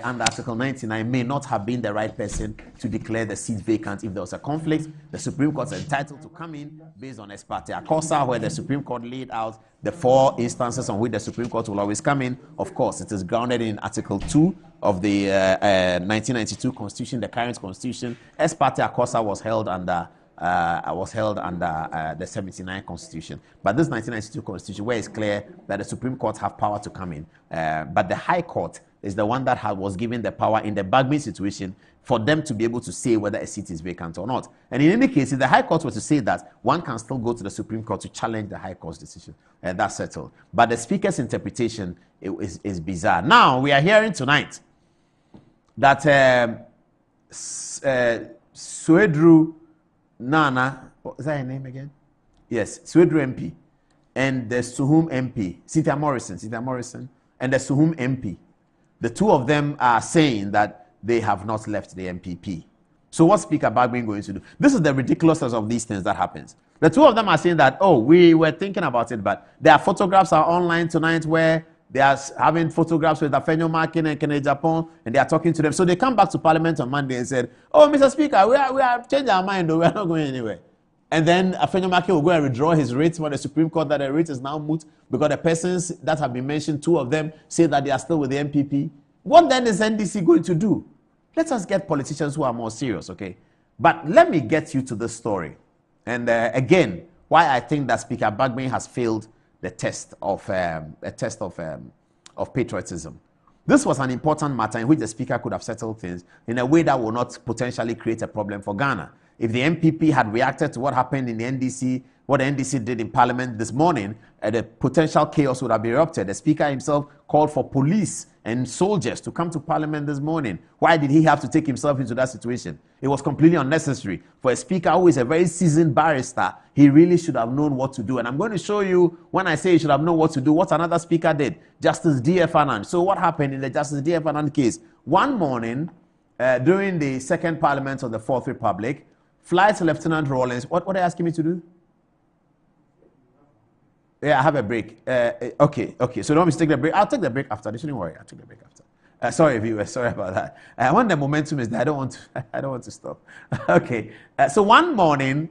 under Article 99, may not have been the right person to declare the seat vacant if there was a conflict. The Supreme Court is entitled to come in based on ex parte accosa, where the Supreme Court laid out the 4 instances on which the Supreme Court will always come in. Of course, it is grounded in Article 2 of the 1992 Constitution, the current Constitution. Ex parte accosa was held under the 79 Constitution. But this 1992 Constitution, where it's clear that the Supreme Court have power to come in, but the High Court is the one that was given the power in the Bagbin situation for them to be able to say whether a seat is vacant or not. And in any case, if the High Court were to say that, one can still go to the Supreme Court to challenge the High Court's decision. That's settled. But the Speaker's interpretation is bizarre. Now, we are hearing tonight that Suedru Nana, what is that her name again? Yes, Suedru MP and the Suhum MP, Cynthia Morrison, and the Suhum MP. The two of them are saying that they have not left the MPP. So what's Speaker Bagbin going to do? This is the ridiculousness of these things that happens. The two of them are saying that, oh, we were thinking about it, but their photographs are online tonight where they are having photographs with Afenyo Makin and Kennedy Japan, and they are talking to them. So they come back to Parliament on Monday and said, oh, Mr. Speaker, we are changing our mind, though. We are not going anywhere. And then Afenyo Makin will go and withdraw his writ for the Supreme Court that the writ is now moot because the persons that have been mentioned, 2 of them, say that they are still with the MPP. What then is NDC going to do? Let us get politicians who are more serious, okay? But let me get you to the story. And again, why I think that Speaker Bagbin has failed the test of patriotism. This was an important matter in which the Speaker could have settled things in a way that will not potentially create a problem for Ghana. If the MPP had reacted to what happened in the NDC, what the NDC did in Parliament this morning, the potential chaos would have erupted. The Speaker himself called for police and soldiers to come to Parliament this morning. Why did he have to take himself into that situation? It was completely unnecessary. For a Speaker who is a very seasoned barrister, he really should have known what to do. And I'm going to show you, when I say he should have known what to do, what another Speaker did, Justice D.F. Annan. So what happened in the Justice D.F. Annan case? One morning, during the second Parliament of the Fourth Republic, Flight Lieutenant Rawlings, what are they asking me to do? Yeah, I have a break. Okay. So don't want me to take the break? I'll take the break after. Shouldn't worry. I'll take the break after. Sorry, viewers. Sorry about that. When the momentum is there, I don't want to stop. Okay. So one morning,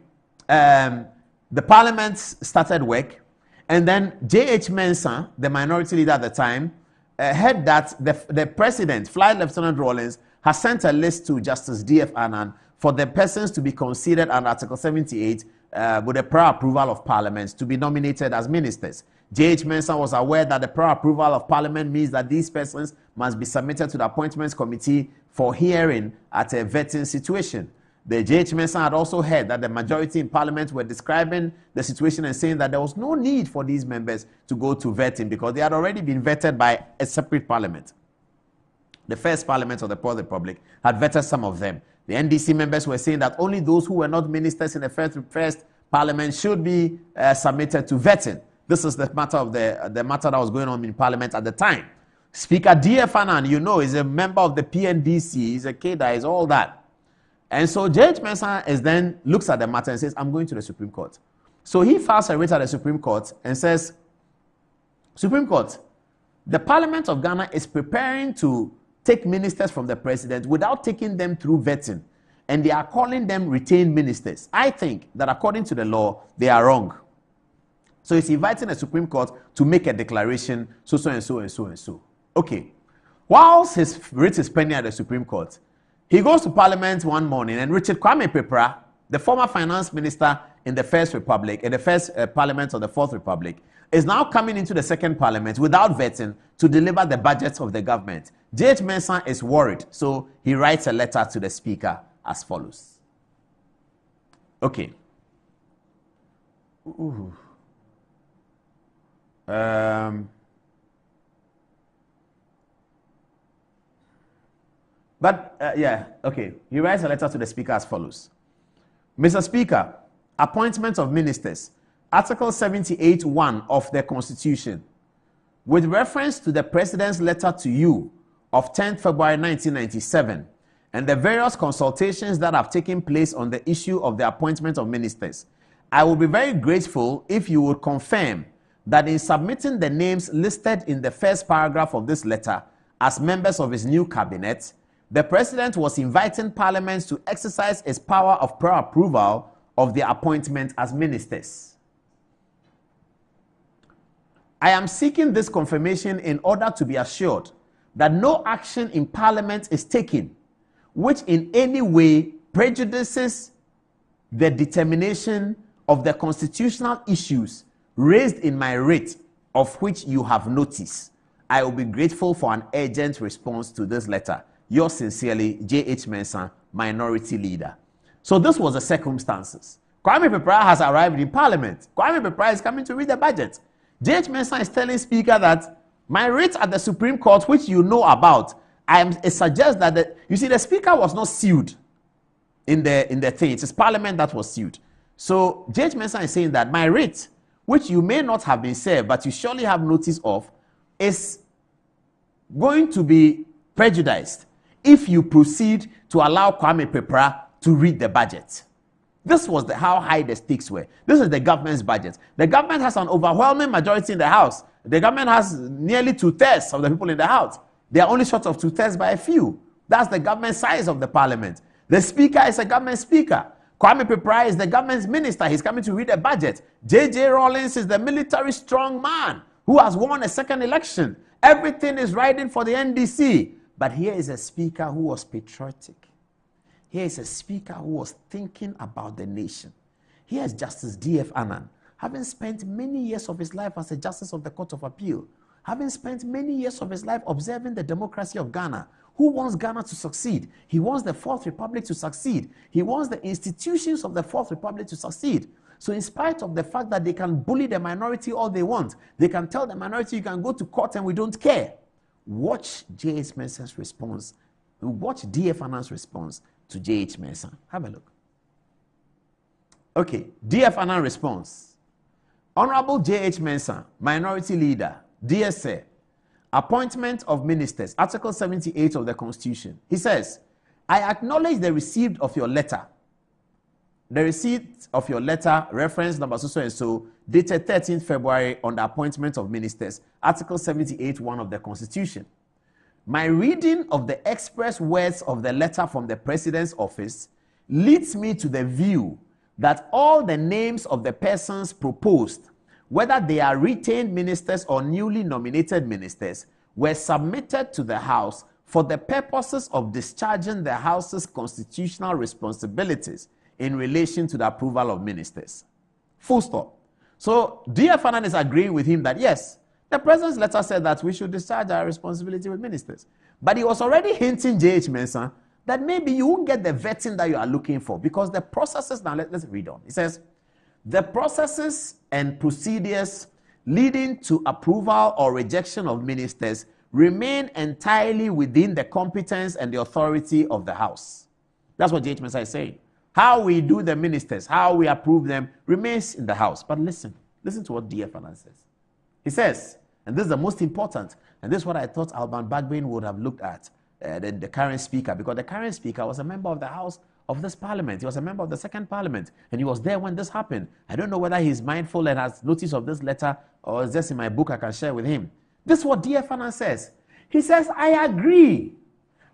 the Parliament started work, and then J.H. Mensah, the minority leader at the time, heard that the president, Flight Lieutenant Rawlings, has sent a list to Justice D.F. Annan for the persons to be considered under Article 78 with the prior approval of Parliament to be nominated as ministers. J.H. Mensah was aware that the prior approval of Parliament means that these persons must be submitted to the Appointments Committee for hearing at a vetting situation. The J.H. Mensah had also heard that the majority in Parliament were describing the situation and saying that there was no need for these members to go to vetting because they had already been vetted by a separate Parliament. The first Parliament of the Fourth Republic had vetted some of them. The NDC members were saying that only those who were not ministers in the first Parliament should be submitted to vetting. This is the matter of the matter that was going on in Parliament at the time. Speaker D.F. Annan, you know, is a member of the PNDC. He's a Keda, he's all that. And so J.H. Mensah then looks at the matter and says, I'm going to the Supreme Court. So he files a writ at the Supreme Court and says, Supreme Court, the Parliament of Ghana is preparing to take ministers from the president without taking them through vetting. And they are calling them retained ministers. I think that according to the law, they are wrong. So he's inviting the Supreme Court to make a declaration, so and so. Okay. Whilst his writ is pending at the Supreme Court, he goes to Parliament one morning, and Richard Kwame Pepra, the former finance minister in the First Republic, in the first Parliament of the Fourth Republic, is now coming into the second parliament without vetting to deliver the budget of the government. J.H. Mensah is worried, so he writes a letter to the speaker as follows. Okay. He writes a letter to the speaker as follows. Mr. Speaker, appointment of ministers. Article 78(1) of the Constitution. With reference to the President's letter to you of 10th February 1997 and the various consultations that have taken place on the issue of the appointment of ministers, I will be very grateful if you would confirm that in submitting the names listed in the first paragraph of this letter as members of his new cabinet, the President was inviting Parliament to exercise its power of prior approval of the appointment as ministers. I am seeking this confirmation in order to be assured that no action in Parliament is taken which in any way prejudices the determination of the constitutional issues raised in my writ, of which you have notice. I will be grateful for an urgent response to this letter. Yours sincerely, J.H. Mensah, Minority Leader. So this was the circumstances. Kwame Peprah has arrived in Parliament. Kwame Peprah is coming to read the budget. J.H. Mensah is telling Speaker that my writ at the Supreme Court, which you know about, it suggests that the Speaker was not sued in the thing. It's Parliament that was sued. So J.H. Mensah is saying that my writ, which you may not have been served, but you surely have notice of, is going to be prejudiced if you proceed to allow Kwame Peprah to read the budget. This was how high the stakes were. This is the government's budget. The government has an overwhelming majority in the House. The government has nearly 2/3 of the people in the House. They are only short of 2/3 by a few. That's the government size of the Parliament. The Speaker is a government speaker. Kwame Peprah is the government's minister. He's coming to read a budget. J.J. Rawlings is the military strong man who has won a second election. Everything is riding for the NDC. But here is a speaker who was patriotic. Here is a speaker who was thinking about the nation. Here is Justice D.F. Annan, having spent many years of his life as a justice of the Court of Appeal, having spent many years of his life observing the democracy of Ghana. Who wants Ghana to succeed? He wants the Fourth Republic to succeed. He wants the institutions of the Fourth Republic to succeed. So in spite of the fact that they can bully the minority all they want, they can tell the minority you can go to court and we don't care. Watch J.H. Mensah's response. Watch D.F. Annan's response to J.H. Mensah. Have a look. Okay, D.F. Annan response. Honorable J.H. Mensah, Minority Leader, dear sir, appointment of ministers, Article 78 of the Constitution. He says, I acknowledge the receipt of your letter. The receipt of your letter, reference number so and so, dated 13th February on the appointment of ministers, Article 78(1) of the Constitution. My reading of the express words of the letter from the President's office leads me to the view that all the names of the persons proposed, whether they are retained ministers or newly nominated ministers, were submitted to the House for the purposes of discharging the House's constitutional responsibilities in relation to the approval of ministers. Full stop. So D.F. Annan is agreeing with him that yes, the President's letter said that we should discharge our responsibility with ministers. But he was already hinting J.H. Mensah that maybe you won't get the vetting that you are looking for because the processes, now let's read on. It says, the processes and procedures leading to approval or rejection of ministers remain entirely within the competence and the authority of the House. That's what J.H. Mensah is saying. How we do the ministers, how we approve them, remains in the House. But listen to what D.F. Annan says. He says, and this is the most important, and this is what I thought Alban Bagbin would have looked at, the current speaker, because the current speaker was a member of the House of this Parliament. He was a member of the second Parliament, and he was there when this happened. I don't know whether he's mindful and has notice of this letter, or it's just in my book I can share with him. This is what D.F. Annan says. He says, I agree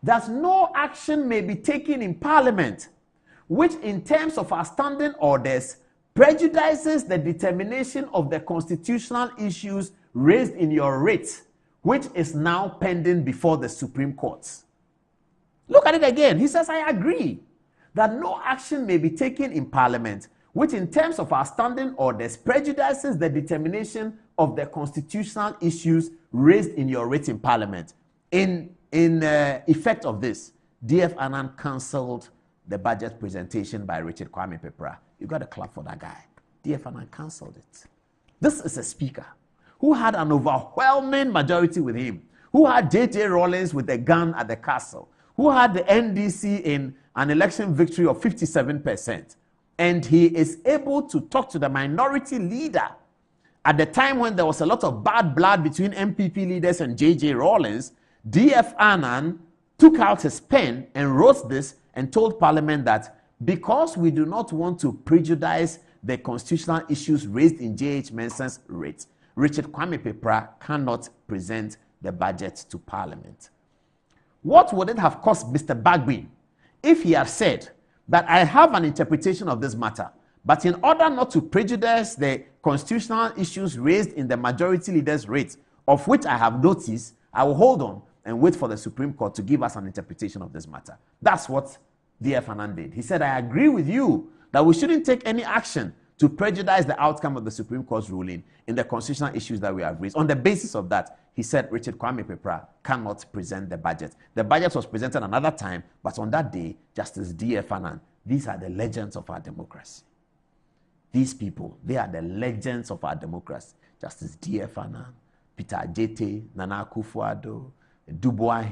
that no action may be taken in Parliament which in terms of our standing orders prejudices the determination of the constitutional issues raised in your writ, which is now pending before the Supreme Court. Look at it again. He says, I agree that no action may be taken in Parliament which in terms of our standing orders prejudices the determination of the constitutional issues raised in your writ in Parliament. In effect of this, D.F. Annan cancelled the budget presentation by Richard Kwame Pepra. You got to clap for that guy. D.F. Annan cancelled it. This is a speaker who had an overwhelming majority with him, who had J.J. Rawlings with a gun at the castle, who had the NDC in an election victory of 57%. And he is able to talk to the minority leader at the time when there was a lot of bad blood between MPP leaders and J.J. Rawlings. D.F. Annan took out his pen and wrote this and told Parliament that because we do not want to prejudice the constitutional issues raised in J.H. Mensah's writ, Richard Kwame Pepra cannot present the budget to Parliament. What would it have cost Mr. Bagby if he had said that I have an interpretation of this matter, but in order not to prejudice the constitutional issues raised in the majority leader's writ, of which I have noticed, I will hold on and wait for the Supreme Court to give us an interpretation of this matter. That's what D.F. Annan did. He said, I agree with you that we shouldn't take any action to prejudice the outcome of the Supreme Court's ruling in the constitutional issues that we have raised. On the basis of that, he said Richard Kwame Pepra cannot present the budget. The budget was presented another time, but on that day, Justice D.F. Annan, these are the legends of our democracy. These people, they are the legends of our democracy. Justice D.F. Annan, Peter Ajete, Nana Akufo-Addo, Dubois,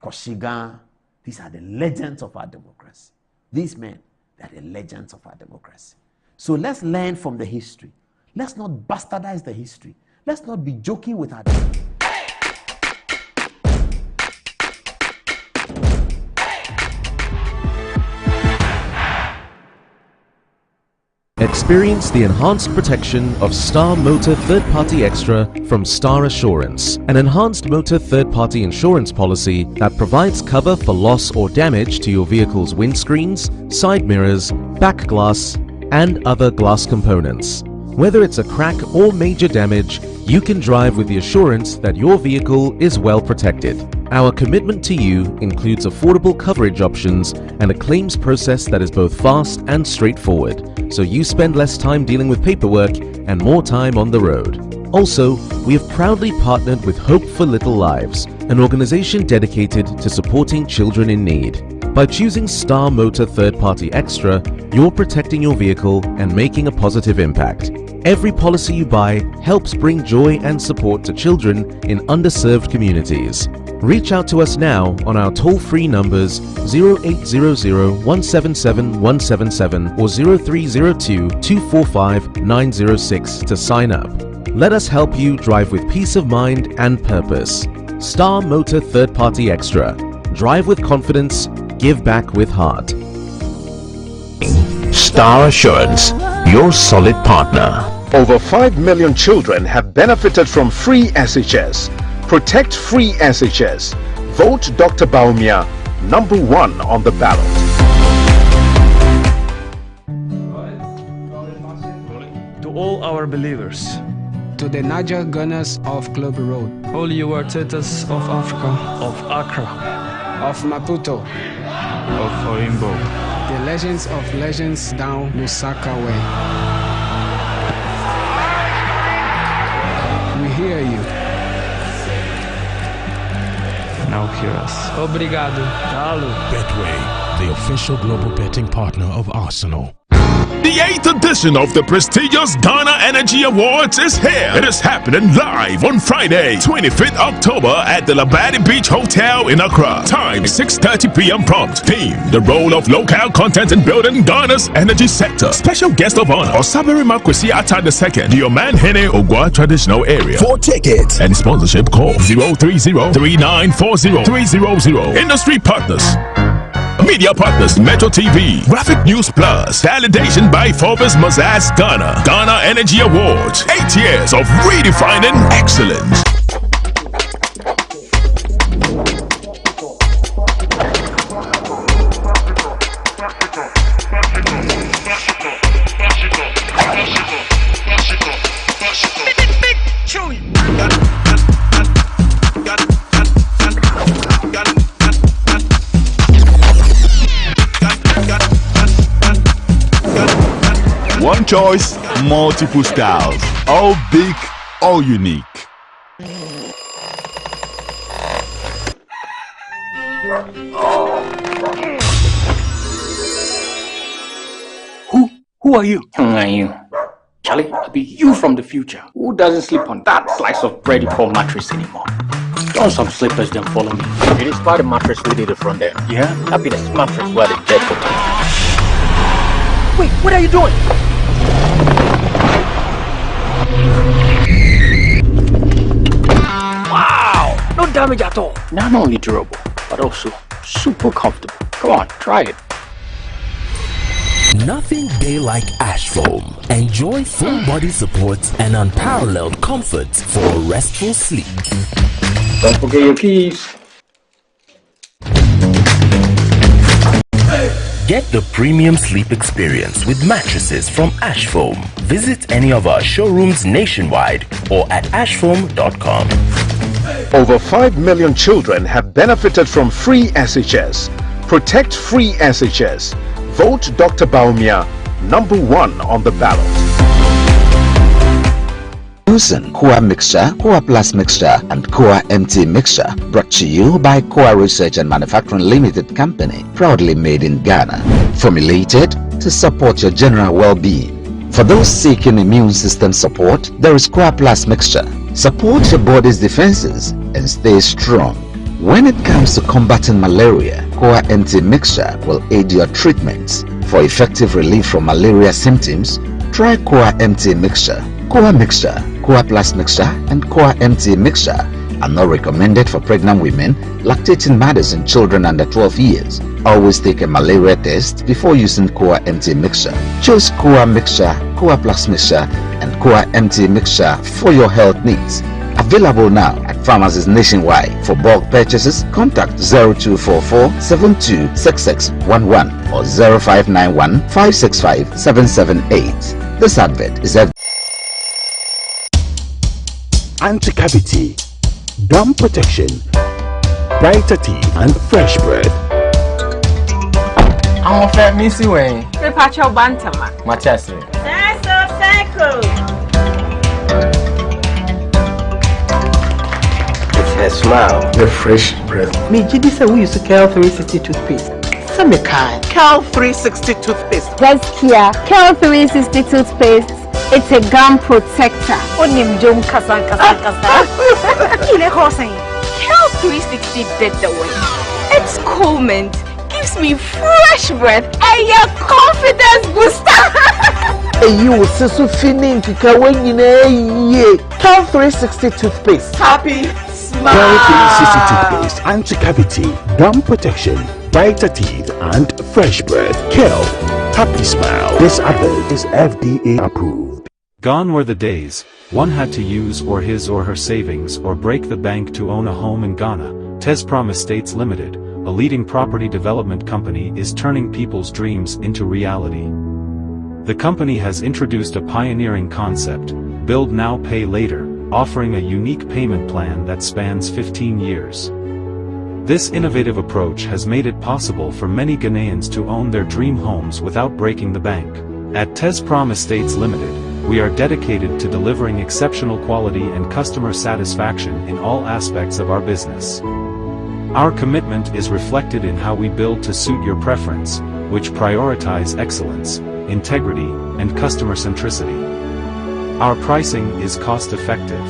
Koshigan. These are the legends of our democracy. These men, they are the legends of our democracy. So let's learn from the history. Let's not bastardize the history. Let's not be joking with our Experience the enhanced protection of Star Motor Third-Party Extra from Star Assurance, an enhanced motor third-party insurance policy that provides cover for loss or damage to your vehicle's windscreens, side mirrors, back glass, and other glass components. Whether it's a crack or major damage, you can drive with the assurance that your vehicle is well protected. Our commitment to you includes affordable coverage options and a claims process that is both fast and straightforward, so you spend less time dealing with paperwork and more time on the road. Also, we have proudly partnered with Hope for Little Lives, an organization dedicated to supporting children in need. By choosing Star Motor Third-Party Extra, you're protecting your vehicle and making a positive impact. Every policy you buy helps bring joy and support to children in underserved communities. Reach out to us now on our toll-free numbers 0800-177-177 or 0302-245-906 to sign up. Let us help you drive with peace of mind and purpose. Star Motor Third-Party Extra. Drive with confidence, give back with heart. Star Assurance, your solid partner. Over 5 million children have benefited from free SHS. Protect free SHS. Vote Dr. Baumia #1 on the ballot. To all our believers, to the Niger Gunners of Globe Road, all you Artetas of Africa, of Accra, of Maputo, of Orimbo, the legends of legends down Lusaka way. We hear you. Now hear us. Obrigado. Galo. Betway, the official global betting partner of Arsenal. The 8th edition of the prestigious Ghana Energy Awards is here. It is happening live on Friday, 25th October at the Labadi Beach Hotel in Accra. Time 6:30 p.m. prompt. Theme: the role of local content in building Ghana's energy sector. Special guest of honor: Osabiri Makwesi Atta II, the Oman Hene Ogwa traditional area. For tickets and sponsorship, call 030-3940-300. Industry partners: Media partners: Metro TV, Graphic News Plus. Validation by Forbes Mazars Ghana. Ghana Energy Awards. 8 years of redefining excellence. One choice, multiple styles. All big, all unique. Who are you? Who are you? Charlie, I'll be you from the future. Who doesn't sleep on that slice of bready for mattress anymore? Don't some slippers then follow me. It is part of the mattress we did the front there. Yeah? That'll be the mattress where the dead put. Wait, what are you doing? Wow! No damage at all. Not only durable, but also super comfortable. Come on, try it. Nothing day like Ash Foam. Enjoy full body support and unparalleled comfort for a restful sleep. Don't forget your keys. Get the premium sleep experience with mattresses from Ash Foam. Visit any of our showrooms nationwide or at ashfoam.com. Over 5 million children have benefited from free SHS. Protect free SHS. Vote Dr. Baumia #1 on the ballot. Using Koa Mixture, Koa Plus Mixture and Koa MT Mixture, brought to you by Koa Research and Manufacturing Limited Company, proudly made in Ghana, formulated to support your general well-being. For those seeking immune system support, there is Koa Plus Mixture. Support your body's defenses and stay strong. When it comes to combating malaria, Koa MT Mixture will aid your treatments. For effective relief from malaria symptoms, try Koa MT Mixture. Koa Mixture, Koa Plus Mixture and Koa MT Mixture are not recommended for pregnant women, lactating mothers and children under 12 years. Always take a malaria test before using Koa MT Mixture. Choose Koa Mixture, Koa Plus Mixture and Koa MT Mixture for your health needs. Available now at pharmacies nationwide. For bulk purchases, contact 0244 726611 or 0591 565 778. This advert is Anti-cavity, gum protection, brighter teeth and fresh breath. I'm a fat missy way. The patch of bantama. My chest. That's a cycle. Her smile, the fresh breath. Me Jidi say we use Cal 360 toothpaste. Some kind. Cal 360 toothpaste. Let's here. Cal 360 toothpaste. It's a gum protector. Onim jom kasa. Ile hosen. Cal 360 did the way. It's cool mint. Gives me fresh breath and your confidence booster. You so feeling kika when you know Cal 360 toothpaste. Happy. Cal 360 toothpaste, anti-cavity, gum protection, brighter teeth and fresh breath. Cal, happy smile. This advert is FDA approved. Gone were the days one had to use or his or her savings or break the bank to own a home in Ghana. Tezprom Estates Limited, a leading property development company, is turning people's dreams into reality. The company has introduced a pioneering concept, Build Now Pay Later, offering a unique payment plan that spans 15 years. This innovative approach has made it possible for many Ghanaians to own their dream homes without breaking the bank. At Tezprom Estates Limited, we are dedicated to delivering exceptional quality and customer satisfaction in all aspects of our business. Our commitment is reflected in how we build to suit your preference, which prioritize excellence, integrity, and customer centricity. Our pricing is cost-effective.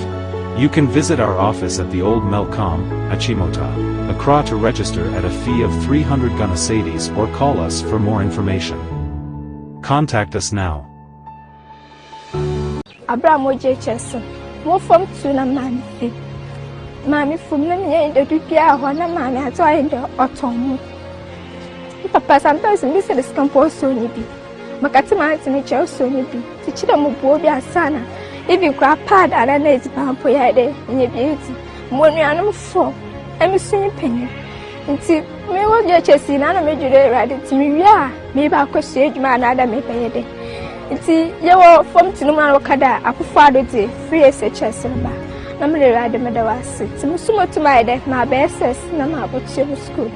You can visit our office at the Old Melcom, Achimota, Accra to register at a fee of 300 Ghana cedis or call us for more information. Contact us now. Abraham Ojecheso, more from Tuna Manfi. Mammy from the Pia, one of Mammy, I saw in the autumn. Papa sometimes listen to this compost so nippy. Makatama to nature so nippy. Teach them Bobia Sana. If you grab pad at a native pampoyade in your beauty, when we are no four, I'm a swinging penny. And see, me will get a scene and I made you ready to me. Yeah, maybe I could say you man, I may pay a day. And see, you were from Tinuma Okada, I could father day, free SHS. I'm ready to make the last sit. To Musumo to my death, my best says, no matter what you school.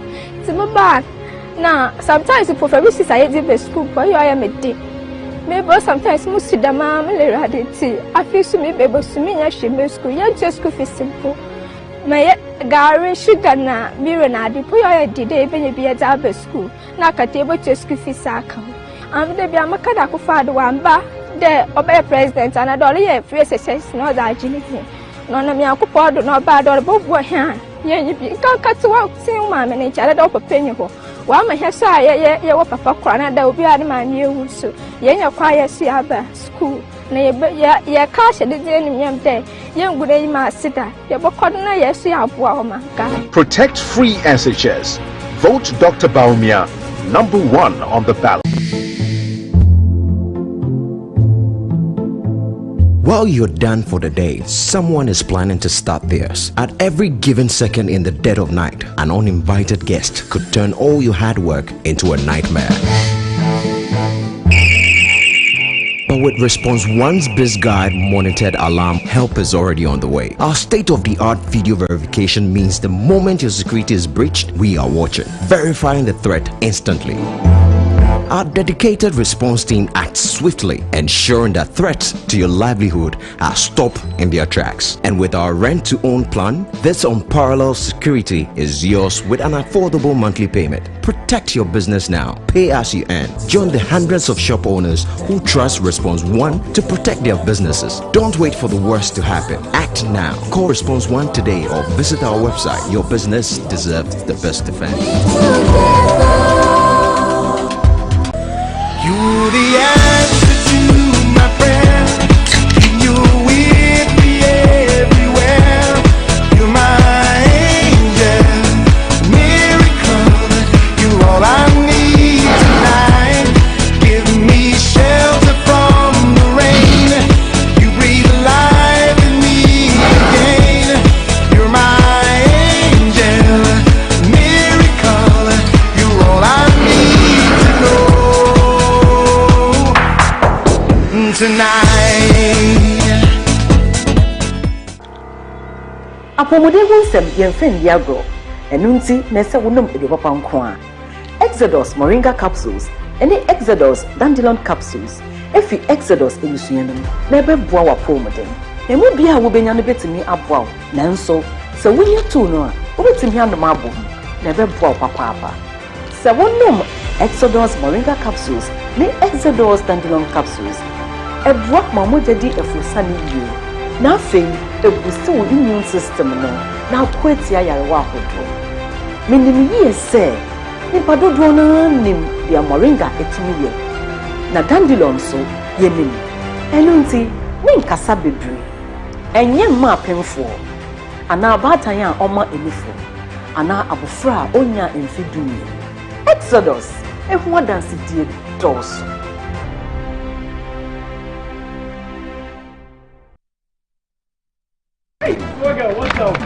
To my bad. Now, sometimes if for services I did the school, but I am a day. Maybe sometimes most of the mom radity. I feel to me, baby, to me, I should be school. You just go for simple. My Gary sugar na mirror na the poor did even be at our school. Knock a table to school for circle. I'm the Biamakadako father one bar. There, obey president and a dollar free success, no that anything. None of me uncle Pod, no bad or both were hand. Yeah, you can't cut to out, seeing my manager at all penny. While my hair saw ye were papa crying, there will be a man you so. Yen your quiet see school. Nay, ye cash at the end day. Young good aim, my sitter. Your book couldn't I see our woman. Protect free SHS. Vote Dr. Baumia, #1 on the ballot. While you're done for the day, someone is planning to start theirs. At every given second in the dead of night, an uninvited guest could turn all your hard work into a nightmare. But with Response 1's BizGuide monitored alarm, help is already on the way. Our state-of-the-art video verification means the moment your security is breached, we are watching, verifying the threat instantly. Our dedicated response team acts swiftly, ensuring that threats to your livelihood are stopped in their tracks. And with our rent-to-own plan, this unparalleled security is yours with an affordable monthly payment. Protect your business now. Pay as you earn. Join the hundreds of shop owners who trust Response 1 to protect their businesses. Don't wait for the worst to happen. Act now. Call Response 1 today or visit our website. Your business deserves the best defense. You're the answer to my prayers. You're with me everywhere. You're my angel, miracle. You're all I need tonight. Give me shelter from the rain. You breathe life in me again. You're my angel, miracle. You're all I need to know tonight. Apomode wonsem yemfen diagro enunti nese wonom edopapa nko a Exodus moringa capsules ene Exodus dandelion capsules efi Exodus elusuyenum na beboa wa pomode emu bia wo benya no betimi aboa nanso se wonye tu no a wo betimi anom abo na beboa papa se wonom Exodus moringa capsules ne Exodus dandelion capsules ebwa mamoja di efusani yi na fe ebusi wo immune system no na kweti ayarewa ahodo minimi yi se ni padodo na nim dia moringa etumi ye na dandelion so yenim enunti ni nkasa bebre enye ma penfo ana abatan a oma enifo ana abofra onya emfidumi Exodus ehu dance die dos. What's up?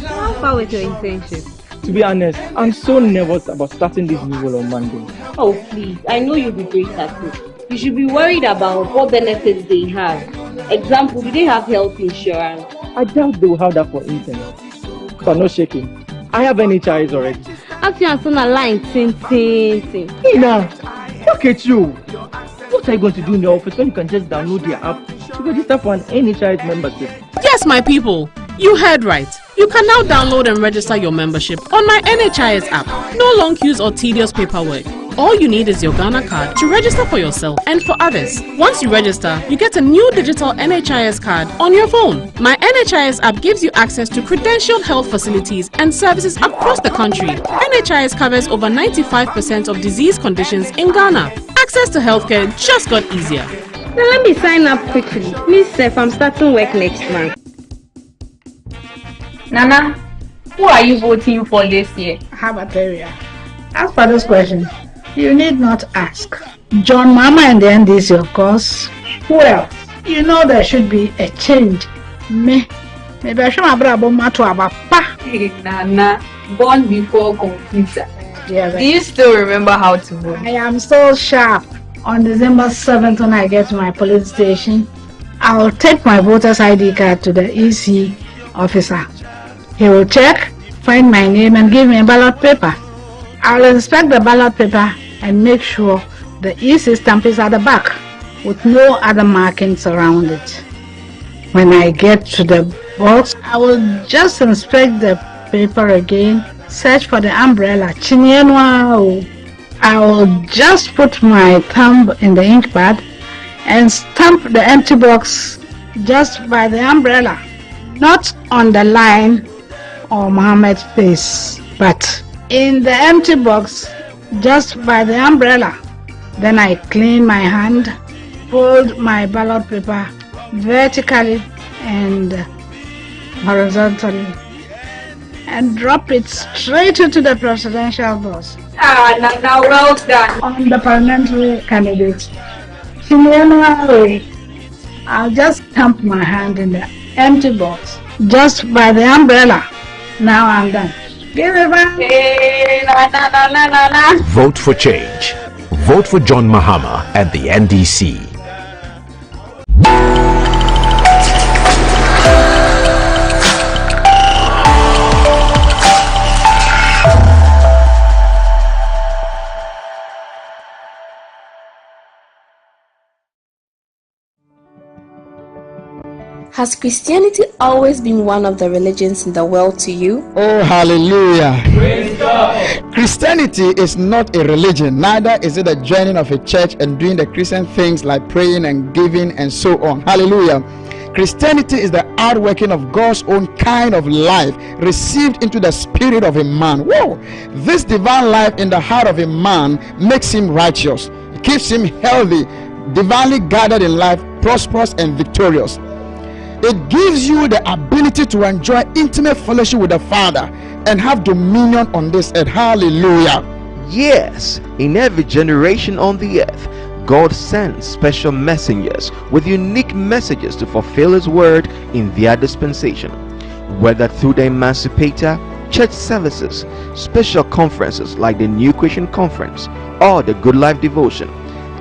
How far with your internship? To be honest, I'm so nervous about starting this new role on Monday. Oh, please. I know you'll be great at it. You should be worried about what benefits they have. Example, do they have health insurance? I doubt they will have that for interns. But no shaking. I have NHIS already. After you're on a line, Ina, look at you. What are you going to do in your office when you can just download the app to register for an NHIS membership? Yes, my people. You heard right. You can now download and register your membership on my NHIS app. No long queues or tedious paperwork. All you need is your Ghana card to register for yourself and for others. Once you register, you get a new digital NHIS card on your phone. My NHIS app gives you access to credentialed health facilities and services across the country. NHIS covers over 95% of disease conditions in Ghana. Access to healthcare just got easier. Now let me sign up quickly. Miss Seth, I'm starting work next month. Nana, who are you voting for this year? Habateria. As for this question, you need not ask. John Mama and the NDC, of course. Who else? You know there should be a change. Maybe I should have brought my to Abapa. Nana, born before computer. Yeah, do you still remember how to vote? I am so sharp. On December 7th, when I get to my police station, I'll take my voter's ID card to the EC officer. He will check, find my name and give me a ballot paper. I'll inspect the ballot paper and make sure The EC stamp is at the back with no other markings around it. When I get to the box, I will just inspect the paper again, search for the umbrella. I will just put my thumb in the ink pad and stamp the empty box just by the umbrella, not on the line or Muhammad's face, but in the empty box just by the umbrella. Then I clean my hand, fold my ballot paper vertically and horizontally, and drop it straight into the presidential box. Now well done. On the parliamentary candidates, I'll just stamp my hand in the empty box just by the umbrella. Now I'm done. Give it back. Vote for change. Vote for John Mahama and the NDC. Has Christianity always been one of the religions in the world to you? Oh, hallelujah. Praise God. Christianity is not a religion, neither is it a joining of a church and doing the Christian things like praying and giving and so on. Hallelujah. Christianity is the outworking of God's own kind of life received into the spirit of a man. Whoa! This divine life in the heart of a man makes him righteous, it keeps him healthy, divinely guided in life, prosperous and victorious. It gives you the ability to enjoy intimate fellowship with the Father and have dominion on this earth. Hallelujah. Yes, in every generation on the earth, God sends special messengers with unique messages to fulfill His word in their dispensation. Whether through the Emancipator, church services, special conferences like the New Creation Conference, or the Good Life Devotion,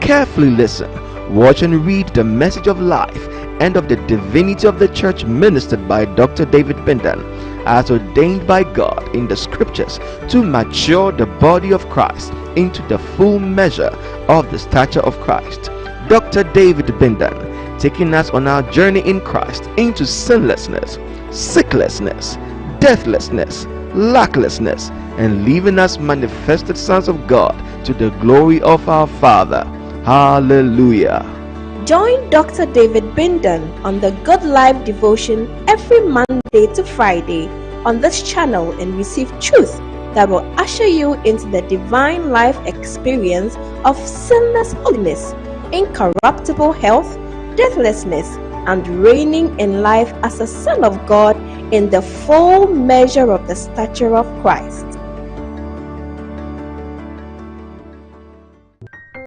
carefully listen, watch and read the message of life and of the divinity of the church ministered by Dr. David Bindan, as ordained by God in the scriptures to mature the body of Christ into the full measure of the stature of Christ. Dr. David Bindan, taking us on our journey in Christ into sinlessness, sicklessness, deathlessness, lacklessness, and leaving us manifested sons of God to the glory of our Father. Hallelujah. Join Dr. David Bindan on the Good Life Devotion every Monday to Friday on this channel and receive truth that will usher you into the divine life experience of sinless holiness, incorruptible health, deathlessness, and reigning in life as a son of God in the full measure of the stature of Christ.